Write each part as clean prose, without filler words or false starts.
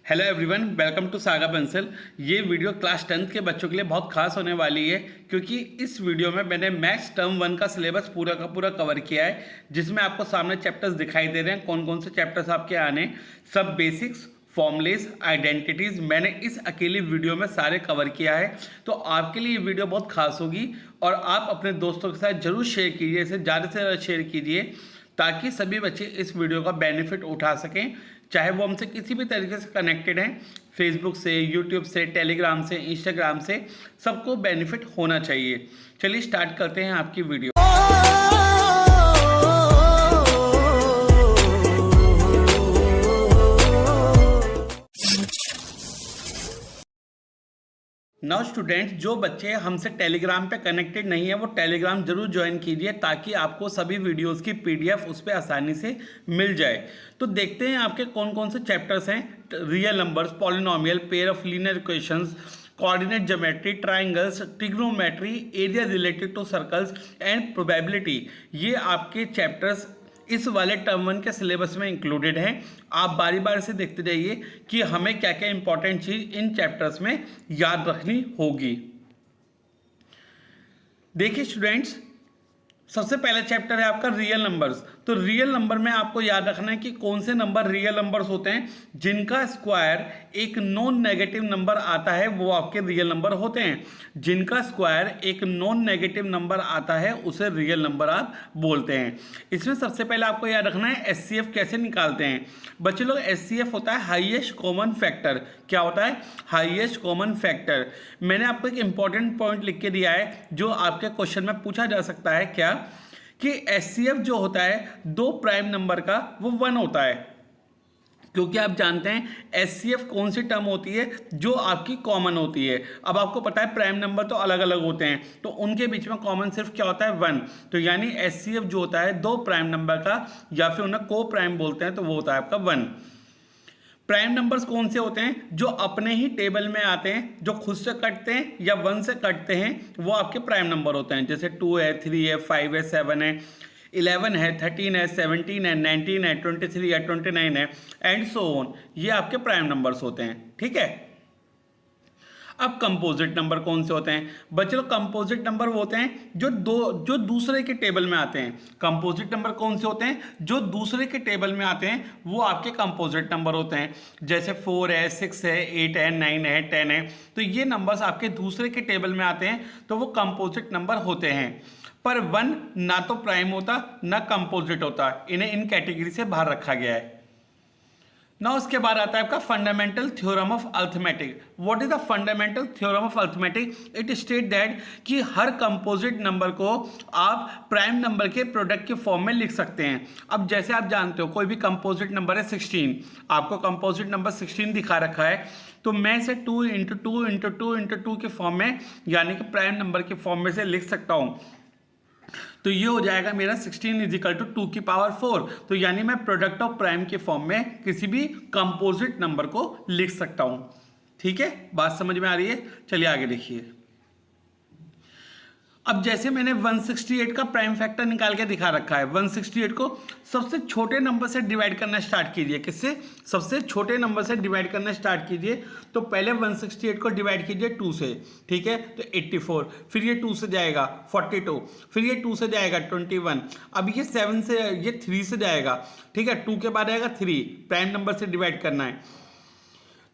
Hello everyone, welcome to Saga Pencil. ये video class 10th के बच्चों के लिए बहुत खास होने वाली है क्योंकि इस वीडियो में मैंने मैथ्स टर्म 1 का सिलेबस पूरा का पूरा कवर किया है, जिसमें आपको सामने चैप्टर्स दिखाई दे रहे हैं। कौन कौन से चैप्टर्स आपके आने, सब बेसिक्स, फॉर्मूलेज, आइडेंटिटीज़, मैंने इस अकेली वीडियो में सारे कवर किया है। तो आपके लिए ये वीडियो बहुत खास होगी और आप अपने दोस्तों के साथ जरूर शेयर कीजिए, इसे ज़्यादा से ज़्यादा शेयर कीजिए ताकि सभी बच्चे इस वीडियो का बेनिफिट उठा सकें, चाहे वो हमसे किसी भी तरीके से कनेक्टेड हैं, फेसबुक से, यूट्यूब से, टेलीग्राम से, इंस्टाग्राम से, सबको बेनिफिट होना चाहिए। चलिए स्टार्ट करते हैं आपकी वीडियो। नाउ स्टूडेंट, जो बच्चे हमसे टेलीग्राम पे कनेक्टेड नहीं है वो टेलीग्राम जरूर ज्वाइन कीजिए ताकि आपको सभी वीडियोस की पीडीएफ उस पर आसानी से मिल जाए। तो देखते हैं आपके कौन कौन से चैप्टर्स हैं। Real numbers, polynomial, pair of linear equations, coordinate geometry, triangles, trigonometry, area related to circles and probability, ये आपके चैप्टर्स इस वाले टर्म 1 के सिलेबस में इंक्लूडेड हैं। आप बारी बारी से देखते जाइए कि हमें क्या क्या इंपॉर्टेंट चीज इन चैप्टर्स में याद रखनी होगी। देखिए स्टूडेंट्स, सबसे पहला चैप्टर है आपका रियल नंबर्स। तो रियल नंबर में आपको याद रखना है कि कौन से नंबर रियल नंबर्स होते हैं जिनका स्क्वायर एक नॉन नेगेटिव नंबर आता है, वो आपके रियल नंबर होते हैं। जिनका स्क्वायर एक नॉन नेगेटिव नंबर आता है उसे रियल नंबर आप बोलते हैं। इसमें सबसे पहले आपको याद रखना है एचसीएफ कैसे निकालते हैं। बच्चे लोग, एचसीएफ होता है हाईएस्ट कॉमन फैक्टर। क्या होता है? Highest common factor. मैंने आपको एक इंपॉर्टेंट पॉइंट लिख के दिया है जो आपके क्वेश्चन में पूछा जा सकता है, क्या कि एचसीएफ जो होता है दो प्राइम नंबर का, वो 1 होता है। क्योंकि आप जानते हैं एचसीएफ कौन सी टर्म होती है जो आपकी कॉमन होती है। अब आपको पता है प्राइम नंबर तो अलग अलग होते हैं, तो उनके बीच में कॉमन सिर्फ क्या होता है? 1। तो यानी एचसीएफ जो होता है दो प्राइम नंबर का, या फिर उन्हें को प्राइम बोलते हैं, तो वो होता है आपका 1। प्राइम नंबर्स कौन से होते हैं? जो अपने ही टेबल में आते हैं, जो खुद से कटते हैं या 1 से कटते हैं, वो आपके प्राइम नंबर होते हैं। जैसे 2 है, 3 है, 5 है, 7 है, 11 है, 13 है, 17 है, 19 है, 23 है, 29 है, एंड सो ऑन। ये आपके प्राइम नंबर्स होते हैं। ठीक है। अब कंपोजिट नंबर कौन से होते हैं? बच्चे लोग, कंपोजिट नंबर वो होते हैं जो दूसरे के टेबल में आते हैं। कंपोजिट नंबर कौन से होते हैं? जो दूसरे के टेबल में आते हैं वो आपके कंपोजिट नंबर होते हैं। जैसे 4 है, 6 है, 8 है, 9 है, 10 है, तो ये नंबर्स आपके दूसरे के टेबल में आते हैं, तो वो कंपोजिट नंबर होते हैं। पर 1 ना तो प्राइम होता ना कंपोजिट होता, इन्हें इन कैटेगरी से बाहर रखा गया है ना। उसके बाद आता है आपका fundamental theorem of arithmetic. What is the fundamental theorem of arithmetic? It state that कि हर कंपोजिट नंबर को आप प्राइम नंबर के प्रोडक्ट के फॉर्म में लिख सकते हैं। अब जैसे आप जानते हो कोई भी कंपोजिट नंबर है 16, आपको कंपोजिट नंबर 16 दिखा रखा है, तो मैं इसे 2 × 2 × 2 × 2 के फॉर्म में, यानी कि प्राइम नंबर के फॉर्म में से लिख सकता हूँ। तो ये हो जाएगा मेरा 16 = 2 की पावर 4। तो यानी मैं प्रोडक्ट ऑफ प्राइम के फॉर्म में किसी भी कंपोजिट नंबर को लिख सकता हूं। ठीक है, बात समझ में आ रही है? चलिए आगे देखिए। अब जैसे मैंने 168 का प्राइम फैक्टर निकाल के दिखा रखा है, 168 को सबसे छोटे नंबर से डिवाइड करना स्टार्ट कीजिए। किससे? सबसे छोटे नंबर से डिवाइड करना स्टार्ट कीजिए। तो पहले 168 को डिवाइड कीजिए 2 से। ठीक है, तो 84, फिर ये 2 से जाएगा 42, फिर ये 2 से जाएगा 21, अब ये 7 से, ये 3 से जाएगा। ठीक है, 2 के बाद आएगा 3, प्राइम नंबर से डिवाइड करना है,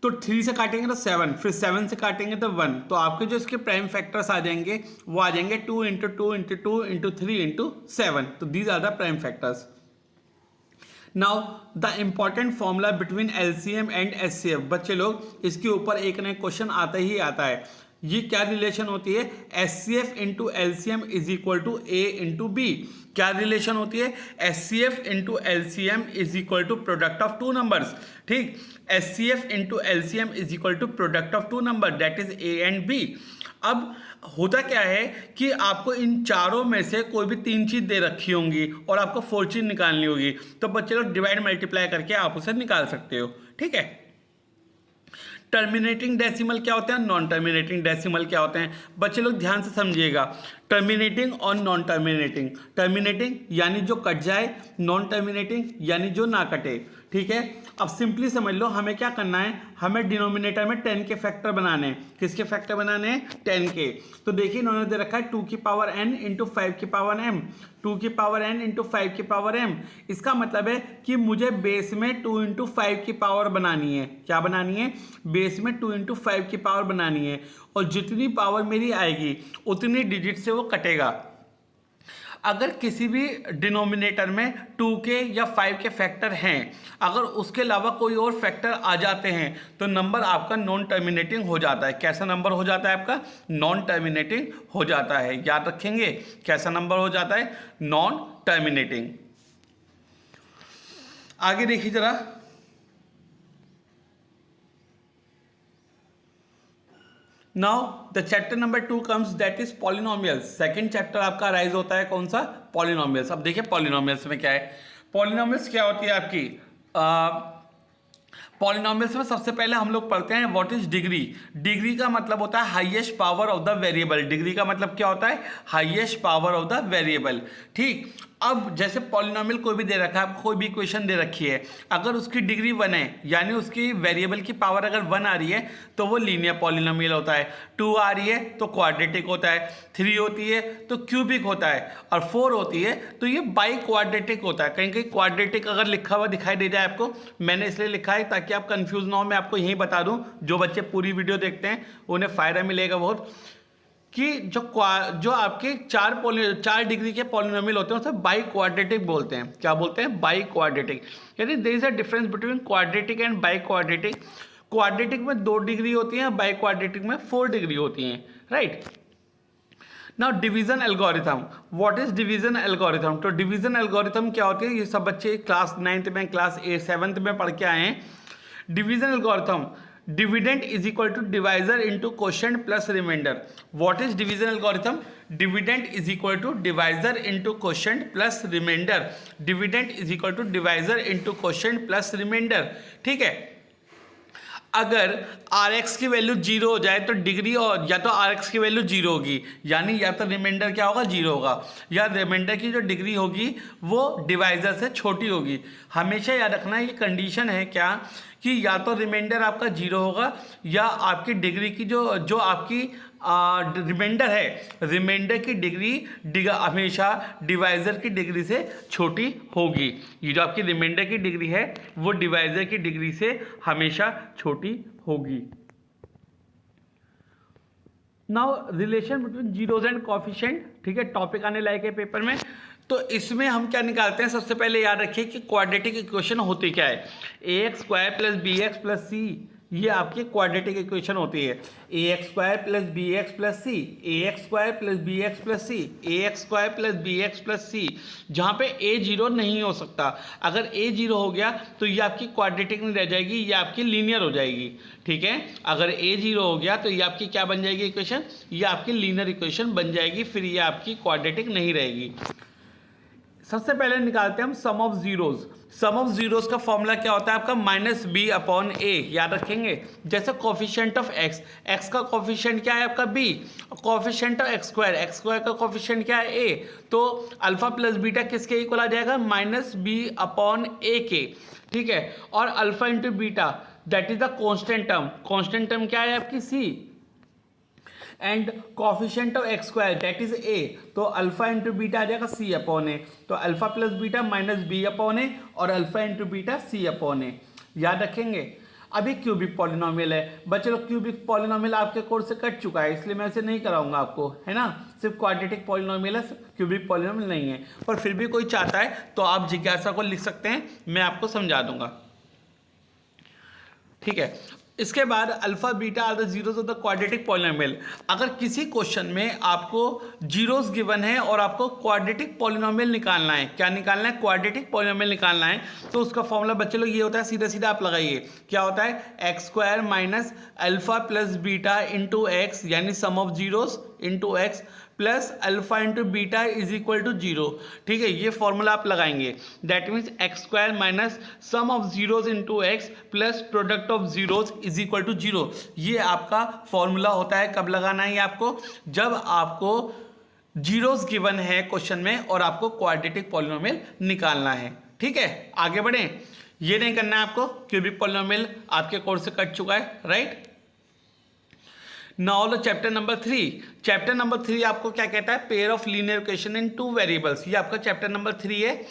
तो 3 से काटेंगे तो 7, फिर 7 से काटेंगे तो 1। तो आपके जो इसके प्राइम फैक्टर्स आ जाएंगे वो आ जाएंगे 2 × 2 × 2 × 3 × 7। तो these are the prime factors. Now the important formula between LCM and HCF. बच्चे लोग, इसके ऊपर एक नया क्वेश्चन आता ही आता है। ये क्या रिलेशन होती है? HCF × LCM = A × B। क्या रिलेशन होती है? HCF × LCM = product of 2 numbers. ठीक, HCF × LCM = product of 2 number, that is A and B। अब होता क्या है कि आपको इन चारों में से कोई भी 3 चीज दे रखी होंगी और आपको 4 चीज निकालनी होगी। तो बच्चे लोग डिवाइड मल्टीप्लाई करके आप उसे निकाल सकते हो। ठीक है। टर्मिनेटिंग डेसिमल क्या होते हैं, नॉन टर्मिनेटिंग डेसिमल क्या होते हैं? बच्चे लोग ध्यान से समझिएगा। टर्मिनेटिंग और नॉन टर्मिनेटिंग। टर्मिनेटिंग यानी जो कट जाए, नॉन टर्मिनेटिंग यानी जो ना कटे। ठीक है। अब सिंपली समझ लो, हमें क्या करना है, हमें डिनोमिनेटर में 10 के फैक्टर बनाने हैं। किसके फैक्टर बनाने हैं? 10 के। तो देखिए इन्होंने दे रखा है 2 की पावर n इंटू 5 की पावर m, 2 की पावर n इंटू 5 की पावर m। इसका मतलब है कि मुझे बेस में 2 इंटू 5 की पावर बनानी है। क्या बनानी है? बेस में 2 इंटू 5 की पावर बनानी है, और जितनी पावर मेरी आएगी उतनी डिजिट से वो कटेगा। अगर किसी भी डिनोमिनेटर में 2 के या 5 के फैक्टर हैं, अगर उसके अलावा कोई और फैक्टर आ जाते हैं तो नंबर आपका नॉन टर्मिनेटिंग हो जाता है। कैसा नंबर हो जाता है आपका? नॉन टर्मिनेटिंग हो जाता है। याद रखेंगे, कैसा नंबर हो जाता है? Non terminating. आगे देखिए जरा, now the chapter number 2 comes, that is polynomials. Second chapter आपका राइज होता है कौन सा? पॉलिनोमियल्स। अब देखिए पॉलिनोमियल्स में क्या है। पॉलिनोमियल्स क्या होती है आपकी? पॉलिनोमियल्स में सबसे पहले हम लोग पढ़ते हैं व्हाट इज डिग्री। डिग्री का मतलब होता है highest power of the variable. Degree का मतलब क्या होता है? Highest power of the variable. ठीक। अब जैसे पॉलिनोमियल कोई भी दे रखा है, आपको कोई भी इक्वेशन दे रखी है, अगर उसकी डिग्री 1 है, यानी उसकी वेरिएबल की पावर अगर 1 आ रही है तो वो लीनियर पॉलिनोमियल होता है। 2 आ रही है तो क्वाड्रेटिक होता है, 3 होती है तो क्यूबिक होता है, और 4 होती है तो ये बाई क्वाड्रेटिक होता है। कहीं कहीं क्वाड्रेटिक अगर लिखा हुआ दिखाई दे जाए आपको, मैंने इसलिए लिखा है ताकि आप कंफ्यूज ना हो। मैं आपको यही बता दूं, जो बच्चे पूरी वीडियो देखते हैं उन्हें फायदा मिलेगा बहुत, कि जो आपके 4 डिग्री के पॉलिनोमियल होते हैं उसे बाई क्वाड्रेटिक बोलते हैं। क्या बोलते हैं? Bi quadratic. यानी there is a difference between quadratic and bi quadratic. Quadratic में 2 डिग्री होती है, बाई क्वाड्रेटिक में 4 डिग्री होती हैं, right. Now division algorithm. What is division algorithm? तो डिवीजन एल्गोरिथम क्या होती है, ये सब बच्चे क्लास 9th में, क्लास 7th में पढ़ के आए हैं। Division algorithm, dividend is equal to divisor into quotient plus remainder. What is division algorithm? Dividend is equal to divisor into quotient plus remainder. Dividend is equal to divisor into quotient plus remainder. ठीक है। अगर Rx की value 0 हो जाए तो degree, और या तो Rx की वैल्यू 0 होगी, यानी या तो रिमाइंडर क्या होगा? 0 होगा, या रिमाइंडर की जो डिग्री होगी वो डिवाइजर से छोटी होगी। हमेशा याद रखना ये कंडीशन है क्या, कि या तो रिमाइंडर आपका 0 होगा, या आपकी डिग्री की जो आपकी रिमाइंडर है, रिमाइंडर की डिग्री हमेशा डिवाइजर की डिग्री से छोटी होगी। ये जो आपकी रिमाइंडर की डिग्री है वो डिवाइजर की डिग्री से हमेशा छोटी होगी। Now relation between zeros and coefficient. ठीक है, टॉपिक आने लायक है पेपर में। तो इसमें हम क्या निकालते हैं? सबसे पहले याद रखिए कि क्वाड्रेटिक इक्वेशन होती क्या है। ax² plus bx plus c, ये आपकी क्वाड्रेटिक इक्वेशन होती है। ax² plus bx plus c, ax² plus bx plus c, ax² plus bx plus c, जहाँ पे a 0 नहीं हो सकता। अगर a 0 हो गया तो ये आपकी क्वाड्रेटिक नहीं रह जाएगी, ये आपकी लीनियर हो जाएगी। ठीक है, अगर a 0 हो गया तो ये आपकी क्या बन जाएगी इक्वेशन? ये आपकी लीनियर इक्वेशन बन जाएगी, फिर ये आपकी क्वाड्रेटिक नहीं रहेगी। सबसे पहले निकालते हैं हम sum of zeros. Sum of zeros का फॉर्मूला क्या होता है आपका? -b/a। याद रखेंगे। जैसे कोफिशिएंट ऑफ x, x का कोफिशिएंट क्या है आपका? b। कोफिशिएंट ऑफ x² का कोफिशिएंट क्या है? a। तो अल्फा प्लस बीटा किसके इक्वल आ जाएगा? -b/a के। ठीक है, और alpha into beta that is the constant term. Constant term क्या है आपकी? c। And coefficient of x² that is a, तो अल्फा इंटू बीटा आ जाएगा c/a। तो अल्फा प्लस बीटा -b/a और अल्फा इंटू बीटा c/a। याद रखेंगे। अभी क्यूबिक पॉलिनोमियल है बच्चे लोग, क्यूबिक पॉलिनोमियल आपके कोर्स से कट चुका है, इसलिए मैं इसे नहीं कराऊंगा आपको, है ना। सिर्फ क्वाड्रेटिक पॉलिनोमियल है, क्यूबिक पॉलिनोमियल नहीं है। पर फिर भी कोई चाहता है तो आप जिज्ञासा को लिख सकते हैं, मैं आपको समझा दूंगा। ठीक है, इसके बाद alpha beta are the zeros of the quadratic polynomial. अगर किसी क्वेश्चन में आपको जीरोस गिवन है और आपको क्वाड्रेटिक पॉलिनोमियल निकालना है, क्या निकालना है? क्वाड्रेटिक पॉलिनोमियल निकालना है, तो उसका फॉर्मूला बच्चे लोग ये होता है, सीधा सीधा आप लगाइए। क्या होता है? x² minus alpha plus beta into x, यानी sum of zeros into x plus alpha into beta is equal to 0। ठीक है, ये फॉर्मूला आप लगाएंगे। That means x² minus sum of zeros into x plus product of zeros is equal to 0। ये आपका formula होता है। कब लगाना है आपको? जब आपको जीरोज गिवन है क्वेश्चन में और आपको क्वाड्रेटिक पॉलिनोमियल निकालना है। ठीक है, आगे बढ़ें। ये नहीं करना है आपको, क्यूबिक पॉलिनोमियल आपके कोर्स से कट चुका है, right. Now the chapter number 3। Chapter number 3 आपको क्या कहता है, pair of linear equation in 2 variables. ये आपका चैप्टर नंबर 3 है।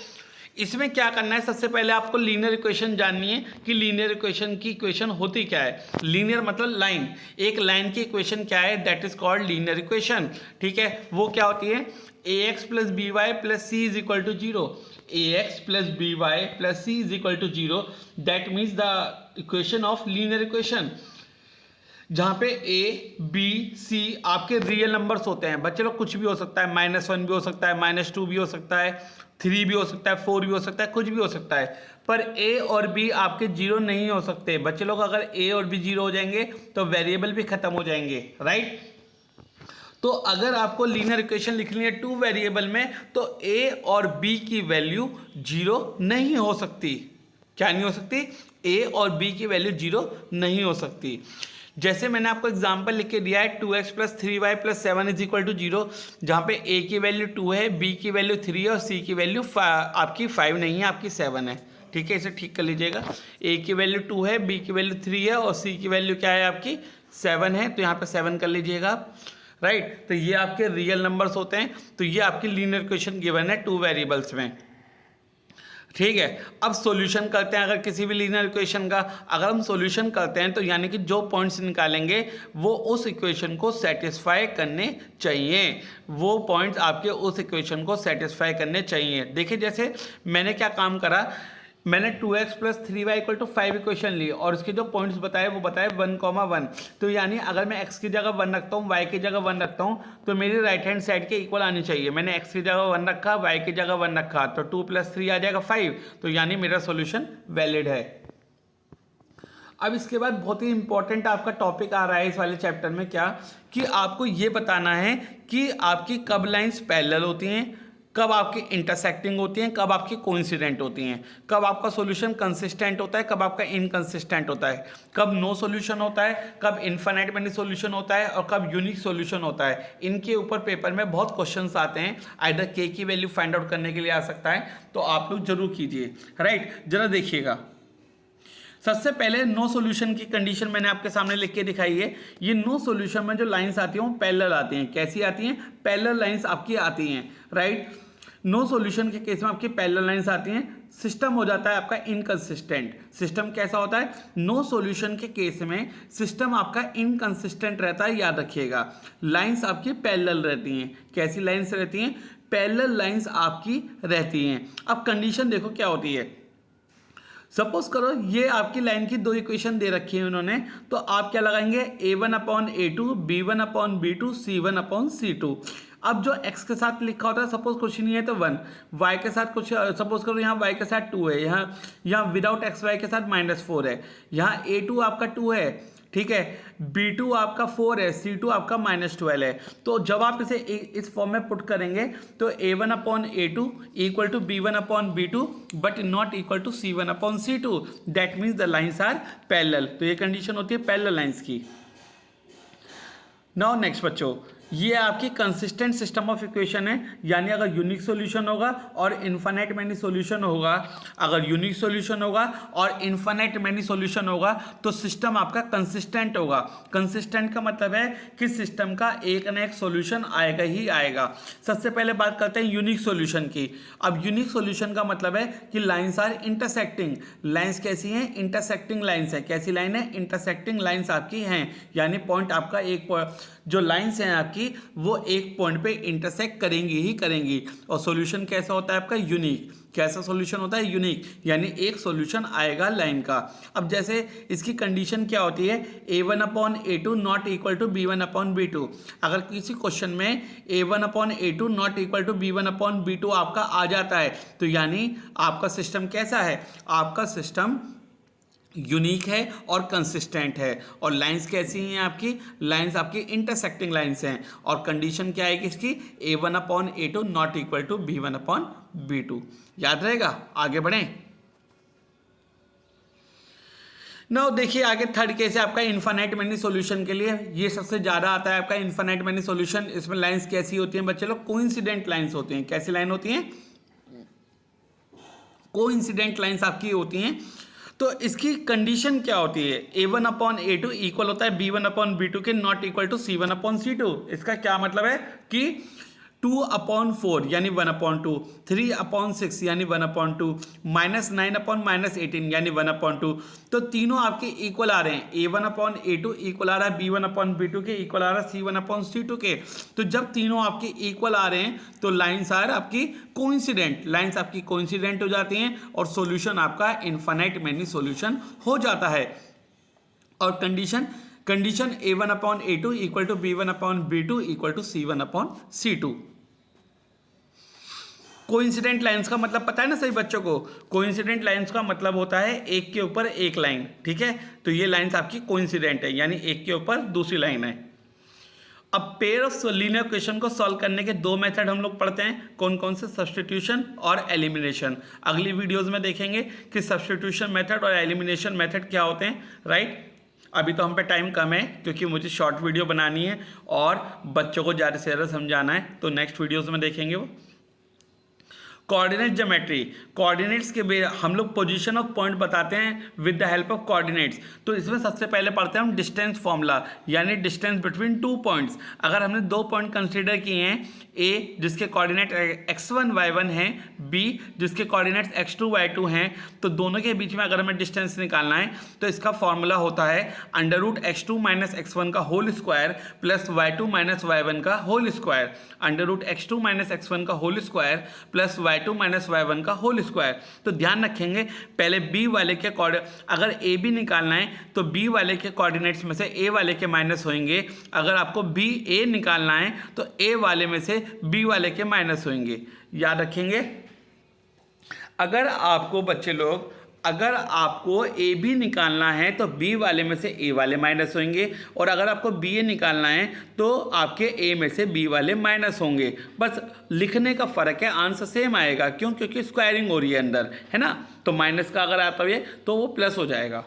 इसमें क्या करना है, सबसे पहले आपको लीनियर इक्वेशन जाननी है कि लीनियर इक्वेशन की इक्वेशन होती क्या है। लीनियर मतलब लाइन, एक लाइन की इक्वेशन क्या है, that is called linear equation, ठीक है। वो क्या होती है, ax plus b y plus c is equal to 0, ax plus b y plus c is equal to 0, that means the equation of linear equation, जहाँ पे a b c आपके real numbers होते हैं। बच्चे लोग कुछ भी हो सकता है, -1 भी हो सकता है, -2 भी हो सकता है, 3 भी हो सकता है, 4 भी हो सकता है, कुछ भी हो सकता है, पर a और b आपके 0 नहीं हो सकते। बच्चे लोग अगर a और b 0 हो जाएंगे तो वेरिएबल भी खत्म हो जाएंगे, राइट। तो अगर आपको लीनियर इक्वेशन लिखनी है 2 वेरिएबल में, तो a और b की वैल्यू 0 नहीं हो सकती। क्या नहीं हो सकती, a और b की वैल्यू 0 नहीं हो सकती। जैसे मैंने आपको एग्जांपल लिख के दिया है 2x प्लस 3y प्लस 7 इज इक्वल टू 0, जहाँ पे a की वैल्यू 2 है, b की वैल्यू 3 है और c की वैल्यू आपकी 5 नहीं है, आपकी 7 है, ठीक है। इसे ठीक कर लीजिएगा, a की वैल्यू 2 है, b की वैल्यू 3 है और c की वैल्यू क्या है आपकी 7 है, तो यहाँ पे 7 कर लीजिएगा आप, राइट। तो ये आपके रियल नंबर्स होते हैं। तो ये आपकी लीनियर इक्वेशन गिवन है 2 वेरिएबल्स में, ठीक है। अब सॉल्यूशन करते हैं, अगर किसी भी लीनियर इक्वेशन का अगर हम सॉल्यूशन करते हैं तो यानी कि जो पॉइंट्स निकालेंगे वो उस इक्वेशन को सेटिस्फाई करने चाहिए, वो पॉइंट्स आपके उस इक्वेशन को सेटिस्फाई करने चाहिए। देखिए जैसे मैंने क्या काम करा, मैंने 2x plus 3y equal to 5 equation ली और उसके जो पॉइंट्स बताए वो बताए 1,1। तो यानी अगर मैं x की जगह 1 रखता हूँ, y की जगह 1 रखता हूँ, तो मेरी राइट हैंड साइड के इक्वल आनी चाहिए। मैंने x की जगह 1 रखा, y की जगह 1 रखा, तो 2 प्लस 3 आ जाएगा 5, तो यानी मेरा सोल्यूशन वैलिड है। अब इसके बाद बहुत ही इंपॉर्टेंट आपका टॉपिक आ रहा है इस वाले चैप्टर में, क्या कि आपको ये बताना है कि आपकी कब लाइंस पैरेलल होती हैं, कब आपकी इंटरसेक्टिंग होती हैं, कब आपकी कोइंसिडेंट होती हैं, कब आपका सॉल्यूशन कंसिस्टेंट होता है, कब आपका इनकंसिस्टेंट होता है, कब नो सॉल्यूशन होता है, कब इनफाइनाइट मैनी सॉल्यूशन होता है और कब यूनिक सॉल्यूशन होता है। इनके ऊपर पेपर में बहुत क्वेश्चंस आते हैं, आइदर के की वैल्यू फाइंड आउट करने के लिए आ सकता है, तो आप लोग जरूर कीजिए, राइट। जरा देखिएगा, सबसे पहले नो सॉल्यूशन की कंडीशन मैंने आपके सामने लिख के दिखाई है। ये नो सॉल्यूशन में जो लाइंस आती हैं वो पैरेलल आती हैं। कैसी आती हैं, पैरेलल लाइंस आपकी आती हैं, राइट। नो सॉल्यूशन के केस में आपकी पैरेलल लाइंस आती हैं, सिस्टम हो जाता है आपका इनकंसिस्टेंट। सिस्टम कैसा होता है, नो सॉल्यूशन के केस में सिस्टम आपका इनकंसिस्टेंट रहता है, याद रखिएगा। लाइंस आपकी पैरेलल रहती हैं। कैसी लाइंस रहती हैं, पैरेलल लाइंस आपकी रहती हैं। अब कंडीशन देखो क्या होती है, सपोज करो ये आपकी लाइन की 2 इक्वेशन दे रखी है उन्होंने, तो आप क्या लगाएंगे, a1/a2, b1/b2, c1/c2। अब जो x के साथ लिखा होता है, सपोज कुछ नहीं है तो 1, y के साथ कुछ, सपोज करो यहाँ y के साथ 2 है, यहाँ विदाउट xy के साथ -4 है, यहाँ a2 आपका 2 है, ठीक है, b2 आपका 4 है, c2 आपका -12 है। तो जब आप इसे इस फॉर्म में पुट करेंगे तो a1/a2 equal to b1/b2 but not equal to c1/c2, that means the lines are parallel. तो ये कंडीशन होती है पैरेलल लाइन्स की। नाउ नेक्स्ट बच्चों, ये आपकी कंसिस्टेंट सिस्टम ऑफ इक्वेशन है, यानी अगर यूनिक सॉल्यूशन होगा और इनफाइनाइट मैनी सॉल्यूशन होगा, अगर यूनिक सॉल्यूशन होगा और इनफाइनाइट मैनी सॉल्यूशन होगा तो सिस्टम आपका कंसिस्टेंट होगा। कंसिस्टेंट का मतलब है कि सिस्टम का एक ना एक सॉल्यूशन आएगा ही आएगा। सबसे पहले बात करते हैं यूनिक सॉल्यूशन की। अब यूनिक सॉल्यूशन का मतलब है कि लाइंस आर इंटरसेक्टिंग। लाइंस कैसी हैं, इंटरसेक्टिंग लाइंस है। कैसी लाइन है, इंटरसेक्टिंग लाइंस आपकी हैं, यानी पॉइंट आपका एक जो लाइंस हैं आपकी वो एक पॉइंट पे इंटरसेक्ट करेंगी ही करेंगी। और सॉल्यूशन कैसा होता है आपका, यूनिक। कैसा सॉल्यूशन होता है, यूनिक, यानी एक सॉल्यूशन आएगा लाइन का। अब जैसे इसकी कंडीशन क्या होती है, a1/a2 not equal to b1/b2। अगर किसी क्वेश्चन में a1/a2 not equal to b1/b2 आपका आ जाता है तो यानी आपका सिस्टम कैसा है, आपका सिस्टम यूनिक है और कंसिस्टेंट है। और लाइंस कैसी हैं आपकी, लाइंस आपकी इंटरसेक्टिंग लाइंस हैं। और कंडीशन क्या आएगी इसकी, a1/a2 not equal to b1/b2। याद रहेगा, आगे बढ़ें। नाउ देखिए आगे थर्ड केस है आपका इनफाइनाइट मैनी सॉल्यूशन के लिए। ये सबसे ज़्यादा आता है आपका इनफाइनाइट मैनी सॉल्यूशन। इसमें लाइंस कैसी होती हैं बच्चे लोग, कोइंसिडेंट लाइंस होती हैं। कैसी लाइन होती हैं, कोइंसिडेंट लाइंस आपकी होती हैं। तो इसकी कंडीशन क्या होती है, a1/a2 इक्वल होता है b1/b2 के, नॉट इक्वल टू c1/c2। इसका क्या मतलब है कि 2/4 यानी 1/2, 3/6 यानी 1/2, -9/-18 यानी 1/2। तो तीनों आपके इक्वल आ रहे हैं, a1/a2 इक्वल आ रहा है b1/b2 के, इक्वल आ रहा है c1/c2 के। तो जब तीनों आपके इक्वल आ रहे हैं तो लाइन्स आर आपकी कोइंसिडेंट, लाइन्स आपकी कोइंसिडेंट हो जाती हैं और सॉल्यूशन आपका इनफाइनाइट मैनी सॉल्यूशन हो जाता है। और condition a1/a2 equal to b1/b2 equal to c1/c2। Coincident lines का मतलब पता है ना सभी बच्चों को, कोइंसिडेंट लाइंस का मतलब होता है एक के ऊपर एक लाइन, ठीक है। तो ये लाइंस आपकी कोइंसिडेंट है, यानी एक के ऊपर दूसरी लाइन है। अब पेयर ऑफ लीनियर इक्वेशन को सॉल्व करने के दो मेथड हम लोग पढ़ते हैं, कौन कौन से, सब्स्टिट्यूशन और एलिमिनेशन। अगली वीडियोस में देखेंगे कि सब्स्टिट्यूशन मेथड और एलिमिनेशन मेथड क्या होते हैं, राइट। अभी तो हम पे टाइम कम है क्योंकि मुझे शॉर्ट वीडियो बनानी है और बच्चों को ज़्यादा से ज़्यादा समझाना है, तो नेक्स्ट वीडियोज़ में देखेंगे वो। कोऑर्डिनेट ज्योमेट्री, कोऑर्डिनेट्स के हम लोग पोजीशन ऑफ पॉइंट बताते हैं with the help of coordinates. तो इसमें सबसे पहले पढ़ते हैं हम डिस्टेंस फॉर्मूला, यानी डिस्टेंस बिटवीन टू पॉइंट्स। अगर हमने दो पॉइंट कंसीडर किए हैं, ए जिसके कोऑर्डिनेट x1 y1 हैं, बी जिसके कोऑर्डिनेट्स x2 y2 हैं, तो दोनों के बीच में अगर हमें डिस्टेंस निकालना है तो इसका फॉर्मूला होता है √x2 - x1 का whole square plus y2 - y1 का होल स्क्वायर, √x2 - x1 का whole square plus y2 - y1 का होल स्क्वायर। तो ध्यान रखेंगे पहले b वाले के अगर ए बी निकालना है तो b वाले के कोऑर्डिनेट्स में से a वाले के माइनस होंगे, अगर आपको b a निकालना है तो a वाले में से b वाले के माइनस होंगे, याद रखेंगे। अगर आपको बच्चे लोग, अगर आपको ए बी निकालना है तो बी वाले में से ए वाले माइनस होंगे, और अगर आपको बी ए निकालना है तो आपके ए में से बी वाले माइनस होंगे। बस लिखने का फ़र्क है, आंसर सेम आएगा। क्यों? क्योंकि स्क्वायरिंग हो रही है अंदर, है ना। तो माइनस का अगर आता है तो वो प्लस हो जाएगा,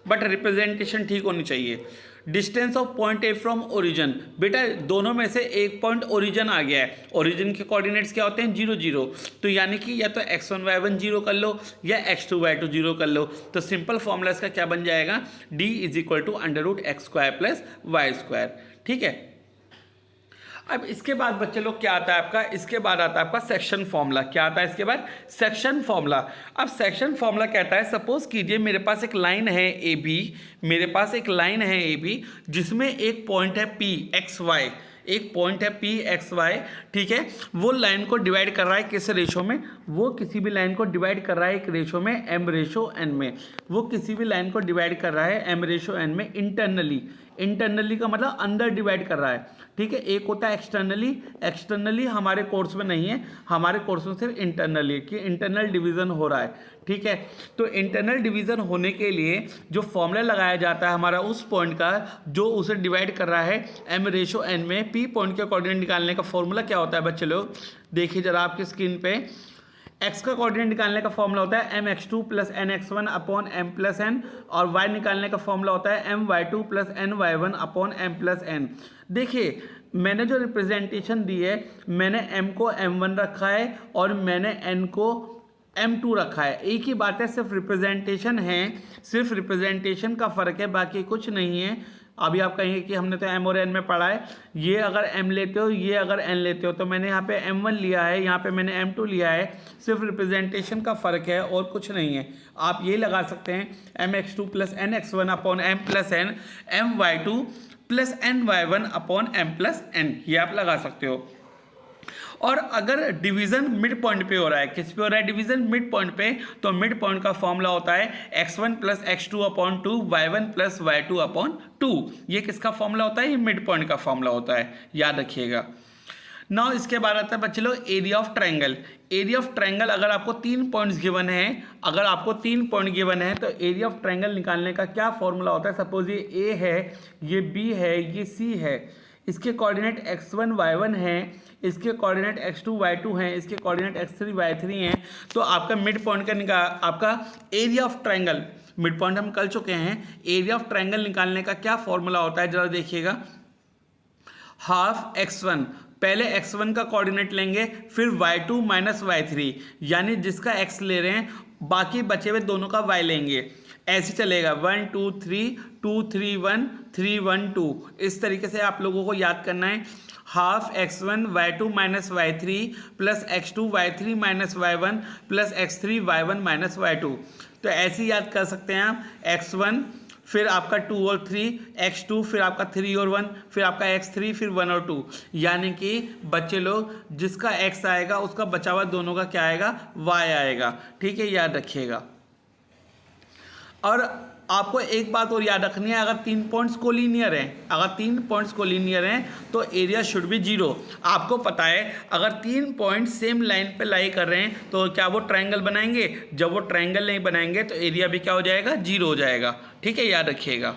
बट रिप्रेजेंटेशन ठीक होनी चाहिए। Distance of point A from origin, बेटा दोनों में से एक पॉइंट ओरिजिन आ गया है, ओरिजिन के कोऑर्डिनेट्स क्या होते हैं 0 0, तो यानी कि या तो x1 y1 0 कर लो या x2 y2 0 कर लो। तो सिंपल फॉर्मूला इसका क्या बन जाएगा, d = √x² + y², ठीक है। अब इसके बाद बच्चे लोग क्या आता है आपका, इसके बाद आता है आपका सेक्शन फॉर्मूला। क्या आता है इसके बाद, सेक्शन फॉर्मूला। अब सेक्शन फॉर्मूला कहता है, सपोज कीजिए मेरे पास एक लाइन है ए बी, मेरे पास एक लाइन है ए बी जिसमें एक पॉइंट है पी एक्स वाई, एक पॉइंट है पी एक्स वाई, ठीक है। वो लाइन को डिवाइड कर रहा है किस रेशो में, वो किसी भी लाइन को डिवाइड कर रहा है एक रेशो में m/n में, वो किसी भी लाइन को डिवाइड कर रहा है m/n में इंटरनली। इंटरनली का मतलब अंदर डिवाइड कर रहा है, ठीक है। एक होता है एक्सटर्नली, एक्सटर्नली हमारे कोर्स में नहीं है, हमारे कोर्स में सिर्फ इंटरनली कि इंटरनल डिवीज़न हो रहा है, ठीक है। तो इंटरनल डिवीज़न होने के लिए जो फॉर्मूला लगाया जाता है हमारा उस पॉइंट का जो उसे डिवाइड कर रहा है m/n में, पी पॉइंट के कोऑर्डिनेट निकालने का फॉर्मूला क्या होता है बच्चे लोग, देखिए जरा आपकी स्क्रीन पे। x का कोऑर्डिनेट निकालने का फॉर्मूला होता है mx2 + nx1 / m + n, और y निकालने का फॉर्मूला होता है my2 + ny1 / m + n। देखिए मैंने जो रिप्रेजेंटेशन दी है, मैंने m को m1 रखा है और मैंने n को m2 रखा है। एक ही बात है, सिर्फ रिप्रेजेंटेशन है, सिर्फ रिप्रेजेंटेशन का फ़र्क है, बाकी कुछ नहीं है। अभी आप कहेंगे कि हमने तो m और n में पढ़ा है, ये अगर m लेते हो, ये अगर n लेते हो, तो मैंने यहाँ पे m1 लिया है, यहाँ पे मैंने m2 लिया है, सिर्फ रिप्रेजेंटेशन का फ़र्क है और कुछ नहीं है। आप ये लगा सकते हैं mx2 + nx1 / m + n, my2 + ny1 / m + n, ये आप लगा सकते हो। और अगर डिवीज़न मिड पॉइंट पे हो रहा है, किस पे हो रहा है डिवीज़न, मिड पॉइंट पे, तो मिड पॉइंट का फॉर्मूला होता है x1 + x2/2 y1 + y2/2। ये किसका फॉर्मूला होता है, ये मिड पॉइंट का फॉर्मूला होता है, याद रखिएगा। नाउ इसके बाद आता है बच्चे लोग area of triangle. Area of triangle अगर आपको 3 पॉइंट्स गिवन है, अगर आपको 3 पॉइंट गिवन है तो एरिया ऑफ ट्रायंगल निकालने का क्या फॉर्मूला होता है। सपोज ये ए है, ये बी है, ये सी है, इसके कोऑर्डिनेट x1 y1 हैं, इसके कोऑर्डिनेट x2 y2 हैं, इसके कोऑर्डिनेट x3 y3 हैं। तो आपका मिड पॉइंट का आपका area of triangle, mid point हम कर चुके हैं, एरिया ऑफ ट्रायंगल निकालने का क्या फॉर्मूला होता है जरा देखिएगा। ½ x1 पहले x1 का कोऑर्डिनेट लेंगे, फिर y2 माइनस y3, यानी जिसका x ले रहे हैं बाकी बचे हुए दोनों का y लेंगे। ऐसे चलेगा 1 2 3 2 3 1 3 1 2। इस तरीके से आप लोगों को याद करना है। Half x1 y2 minus y3 plus x2 y3 minus y1 plus x3 y1 minus y2। तो ऐसे याद कर सकते हैं आप, x1 फिर आपका 2 और 3, x2 फिर आपका 3 और 1, फिर आपका x3 फिर 1 और 2, यानी कि बच्चे लोग जिसका x आएगा उसका बचा हुआ दोनों का क्या आएगा, y आएगा। ठीक है, याद रखिएगा। और आपको एक बात और याद रखनी है, अगर 3 पॉइंट्स कोलिनियर हैं, अगर 3 पॉइंट्स कोलिनियर हैं तो एरिया शुड बी 0। आपको पता है अगर 3 पॉइंट सेम लाइन पे लाई कर रहे हैं तो क्या वो ट्रायंगल बनाएंगे? जब वो ट्रायंगल नहीं बनाएंगे तो एरिया भी क्या हो जाएगा, 0 हो जाएगा। ठीक है, याद रखिएगा।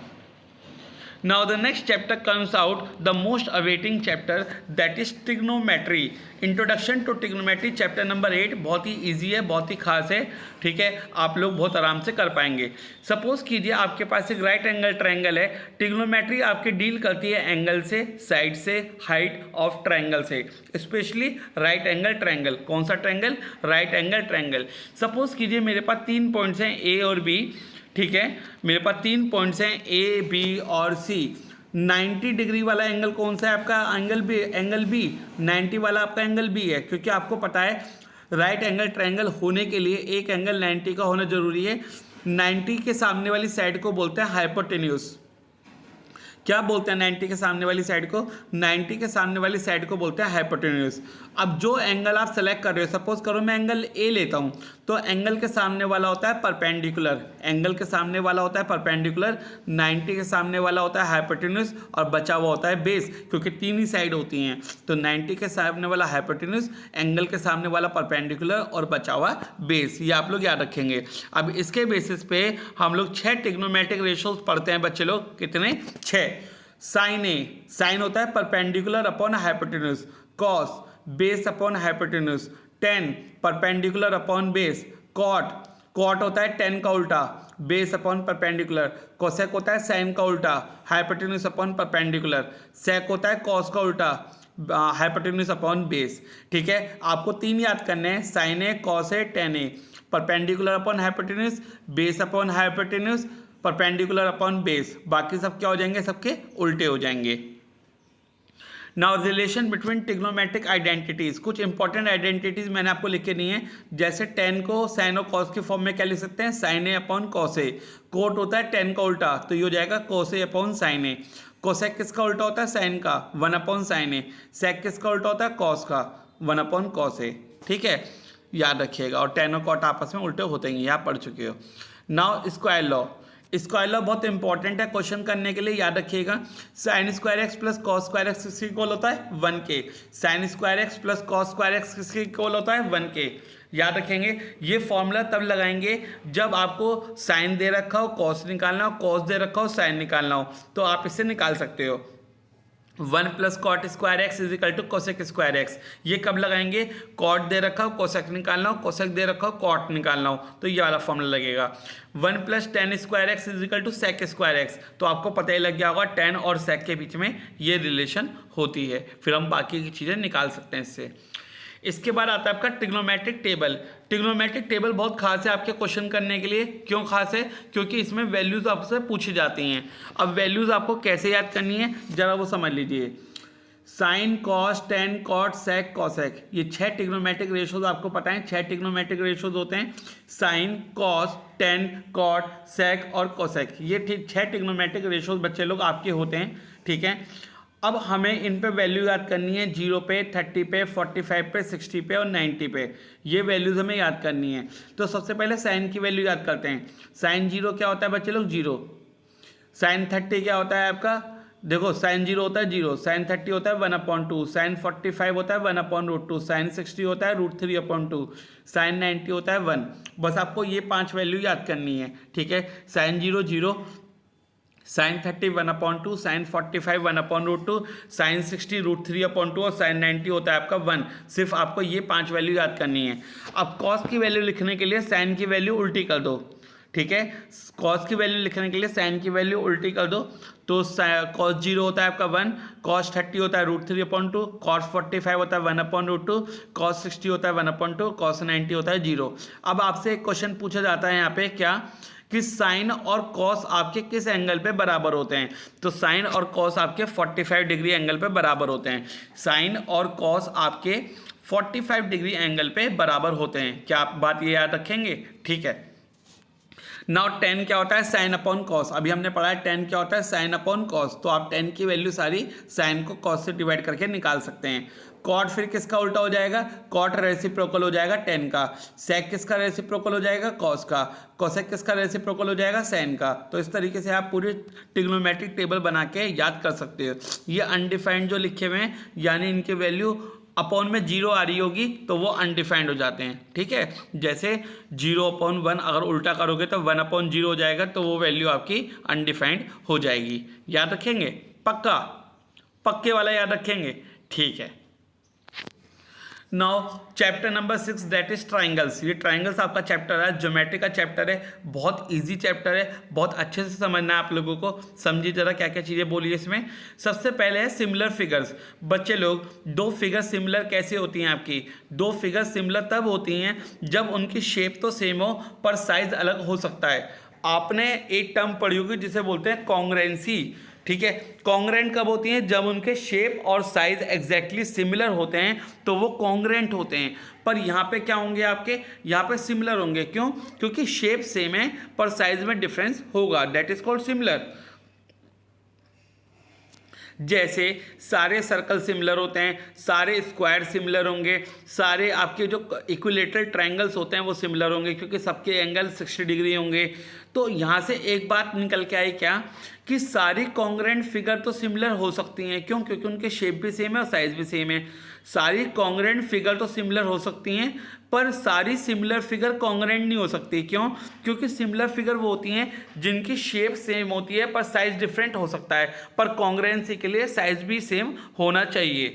Now the next chapter comes out, the most awaiting chapter, that is trigonometry. Introduction to trigonometry chapter number 8 बहुत ही easy है, बहुत ही खास है। ठीक है, आप लोग बहुत आराम से कर पाएंगे। सपोज कीजिए आपके पास एक राइट एंगल ट्रायंगल है। ट्रिग्नोमेट्री आपकी डील करती है एंगल से, साइड से, हाइट ऑफ ट्रायंगल से, स्पेशली राइट एंगल ट्रायंगल। कौन सा triangle? Right angle triangle. Suppose कीजिए मेरे पास 3 पॉइंट्स हैं ए और बी। ठीक है, मेरे पास 3 पॉइंट्स हैं ए, बी और सी। 90 डिग्री वाला एंगल कौन सा है आपका? Angle B. 90 वाला आपका एंगल बी है, क्योंकि आपको पता है राइट एंगल ट्रायंगल होने के लिए एक एंगल 90 का होना जरूरी है। 90 के सामने वाली साइड को बोलते हैं हाइपोटेन्यूज। क्या बोलते हैं 90 के सामने वाली साइड को? 90 के सामने वाली साइड को बोलते हैं हाइपोटेन्यूज। अब जो एंगल आप सेलेक्ट कर रहे हो, सपोज करो मैं एंगल ए लेता हूं, तो एंगल के सामने वाला होता है परपेंडिकुलर। एंगल के सामने वाला होता है परपेंडिकुलर, 90 के सामने वाला होता है हाइपोटेन्यूज और बचा हुआ होता है बेस, क्योंकि 3 ही साइड होती हैं। तो 90 के सामने वाला हाइपोटेन्यूज, एंगल के सामने वाला परपेंडिकुलर और बचा हुआ बेस। ये आप लोग याद रखेंगे। अब इसके बेसिस पे हम लोग 6 ट्रिग्नोमेट्रिक रेशियोज पढ़ते हैं बच्चे लोग। कितने? 6। साइन ए, साइन होता है perpendicular upon hypotenuse. Cos, base upon hypotenuse. Tan, perpendicular upon base. Cot, cot होता है टेन का उल्टा, बेस अपॉन परपेंडिकुलर। कोसेक होता है साइन का उल्टा, हाइपोटेन्यूज अपॉन परपेंडिकुलर। सेक होता है कॉस का उल्टा, हाइपोटेन्यूज अपॉन बेस। ठीक है, आपको 3 याद करने हैं, sine A, cos A, tan A. Perpendicular upon hypotenuse, base upon hypotenuse, perpendicular upon base. बाकी सब क्या हो जाएंगे? सबके उल्टे हो जाएंगे। Now relation between trigonometric identities. कुछ इंपॉर्टेंट आइडेंटिटीज मैंने आपको लिखे नहीं है, जैसे टेन को साइन और कॉस के फॉर्म में क्या लिख सकते हैं? Sine A upon cos A. Coat होता है टेन का उल्टा, तो ये हो जाएगा cos A upon sine A. Cosec किसका उल्टा होता है? साइन का, 1 अपॉन साइन ए। सेक किसका उल्टा होता है? कॉस का, 1 अपॉन कॉस ए। ठीक है, याद रखिएगा। और टेन और कॉट आपस में उल्टे होते हैं, आप पढ़ चुके हो। Now square law. Square law बहुत इंपॉर्टेंट है क्वेश्चन करने के लिए, याद रखिएगा। Sine square x plus cos square x किसके इक्वल होता है? 1 के। Sine square x plus cos square x किसके इक्वल होता है? 1 के। याद रखेंगे। ये फॉर्मूला तब लगाएंगे जब आपको साइन दे रखा हो, कॉस निकालना हो, कॉस दे रखा हो, साइन निकालना हो, तो आप इससे निकाल सकते हो। 1 plus cot square x is equal to cosec square x. ये कब लगाएंगे? कॉट दे रखा हो, कोसेक निकालना हो, कोसेक दे रखा हो, कॉट निकालना हो, तो ये वाला फॉर्मूला लगेगा। 1 plus tan square x is equal to sec square x. तो आपको पता ही लग गया होगा टेन और सेक के बीच में ये रिलेशन होती है। फिर हम बाकी की चीज़ें निकाल सकते हैं इससे। इसके बाद आता है आपका ट्रिग्नोमेट्रिक टेबल। ट्रिग्नोमेट्रिक टेबल बहुत खास है आपके क्वेश्चन करने के लिए। क्यों खास है? क्योंकि इसमें वैल्यूज आपसे पूछी जाती हैं। अब वैल्यूज आपको कैसे याद करनी है जरा वो समझ लीजिए। साइन, कॉस, टेन, कॉट, सेक, कॉसेक, ये 6 ट्रिग्नोमेट्रिक रेशियोज आपको पता है। 6 ट्रिग्नोमेट्रिक रेशियोज होते हैं, साइन, कॉस, टेन, कॉट, सेक और कॉसेक। ये 6 ट्रिग्नोमेट्रिक रेशियोज बच्चे लोग आपके होते हैं। ठीक है, अब हमें इन पे वैल्यू याद करनी है, 0 पे, 30 पे, 45 पे, 60 पे और 90 पे। ये वैल्यूज हमें याद करनी है। तो सबसे पहले साइन की वैल्यू याद करते हैं। साइन 0 क्या होता है बच्चे लोग? 0। साइन 30 क्या होता है आपका? देखो साइन 0 होता है 0, साइन 30 होता है 1/2, साइन 45 होता है 1/√2, साइन 60 होता है √3/2, साइन 90 होता है 1। बस आपको ये 5 वैल्यू याद करनी है। ठीक है, साइन 0 0, साइन 30 1/2, साइन 45 1/√2, साइन 60 √3/2 और साइन 90 होता है आपका 1। सिर्फ आपको ये 5 वैल्यू याद करनी है। अब कॉस की वैल्यू लिखने के लिए साइन की वैल्यू उल्टी कर दो। ठीक है। कॉस की वैल्यू लिखने के लिए साइन की वैल्यू उल्टी कर दो, तो कॉस 0 होता है आपका 1, कॉस 30 होता है √3/2, कॉस 45 होता है 1/√2, कॉस 60 होता है 1/2, कॉस 90 होता है 0। अब आपसे एक क्वेश्चन पूछा जाता है यहाँ पे क्या, कि साइन और कॉस आपके किस एंगल पे बराबर होते हैं। तो साइन और कॉस आपके 45 डिग्री एंगल पे बराबर होते हैं। साइन और कॉस आपके 45 डिग्री एंगल पे बराबर होते हैं। क्या आप बात ये याद रखेंगे? ठीक है। नाउ tan क्या होता है? Sine upon cos. अभी हमने पढ़ा है tan क्या होता है? Sine upon cos. तो आप tan की वैल्यू सारी साइन को कॉस से डिवाइड करके निकाल सकते हैं। कॉट फिर किसका उल्टा हो जाएगा? कॉट रेसिप्रोकल हो जाएगा tan का। सेक किसका रेसिप्रोकल हो जाएगा? कॉस का। कोसेक किसका रेसिप्रोकल हो जाएगा? साइन का। तो इस तरीके से आप पूरी ट्रिग्नोमेट्रिक टेबल बना के याद कर सकते हो। ये अनडिफाइंड जो लिखे हुए हैं, यानी इनकी वैल्यू अपॉन में 0 आ रही होगी तो वो अनडिफाइंड हो जाते हैं। ठीक है, जैसे 0/1 अगर उल्टा करोगे तो 1/0 हो जाएगा, तो वो वैल्यू आपकी अनडिफाइंड हो जाएगी। याद रखेंगे? पक्का? पक्के वाला याद रखेंगे? ठीक है। Now chapter number 6 that is triangles. ये ट्राइंगल्स आपका चैप्टर है, ज्योमेट्री का चैप्टर है, बहुत इजी चैप्टर है, बहुत अच्छे से समझना है आप लोगों को। समझिए जरा क्या क्या चीज़ें बोली है इसमें। सबसे पहले है सिमिलर फिगर्स। बच्चे लोग, दो फिगर सिमिलर कैसे होती हैं आपकी? दो फिगर सिमिलर तब होती हैं जब उनकी शेप तो सेम हो पर साइज अलग हो सकता है। आपने एक टर्म पढ़ी होगी जिसे बोलते हैं कॉन्ग्रुएंसी। ठीक है, कॉन्ग्रुएंट कब होती हैं? जब उनके शेप और साइज एग्जैक्टली सिमिलर होते हैं तो वो कॉन्ग्रुएंट होते हैं। पर यहाँ पे क्या होंगे आपके? यहाँ पे सिमिलर होंगे। क्यों? क्योंकि शेप सेम है पर साइज में डिफरेंस होगा, दैट इज कॉल्ड सिमिलर। जैसे सारे सर्कल सिमिलर होते हैं, सारे स्क्वायर सिमिलर होंगे, सारे आपके जो इक्विलेटरल ट्रायंगल्स होते हैं वो सिमिलर होंगे, क्योंकि सबके एंगल 60 डिग्री होंगे। तो यहाँ से एक बात निकल के आई क्या, कि सारी कॉन्ग्रुएंट फिगर तो सिमिलर हो सकती हैं। क्यों? क्योंकि उनके शेप भी सेम है और साइज भी सेम है। सारी कॉन्ग्रुएंट फिगर तो सिमिलर हो सकती हैं, पर सारी सिमिलर फिगर कॉन्ग्रुएंट नहीं हो सकती। क्यों? क्योंकि सिमिलर फिगर वो होती हैं जिनकी शेप सेम होती है पर साइज डिफरेंट हो सकता है, पर कॉन्ग्रुएंसी के लिए साइज भी सेम होना चाहिए।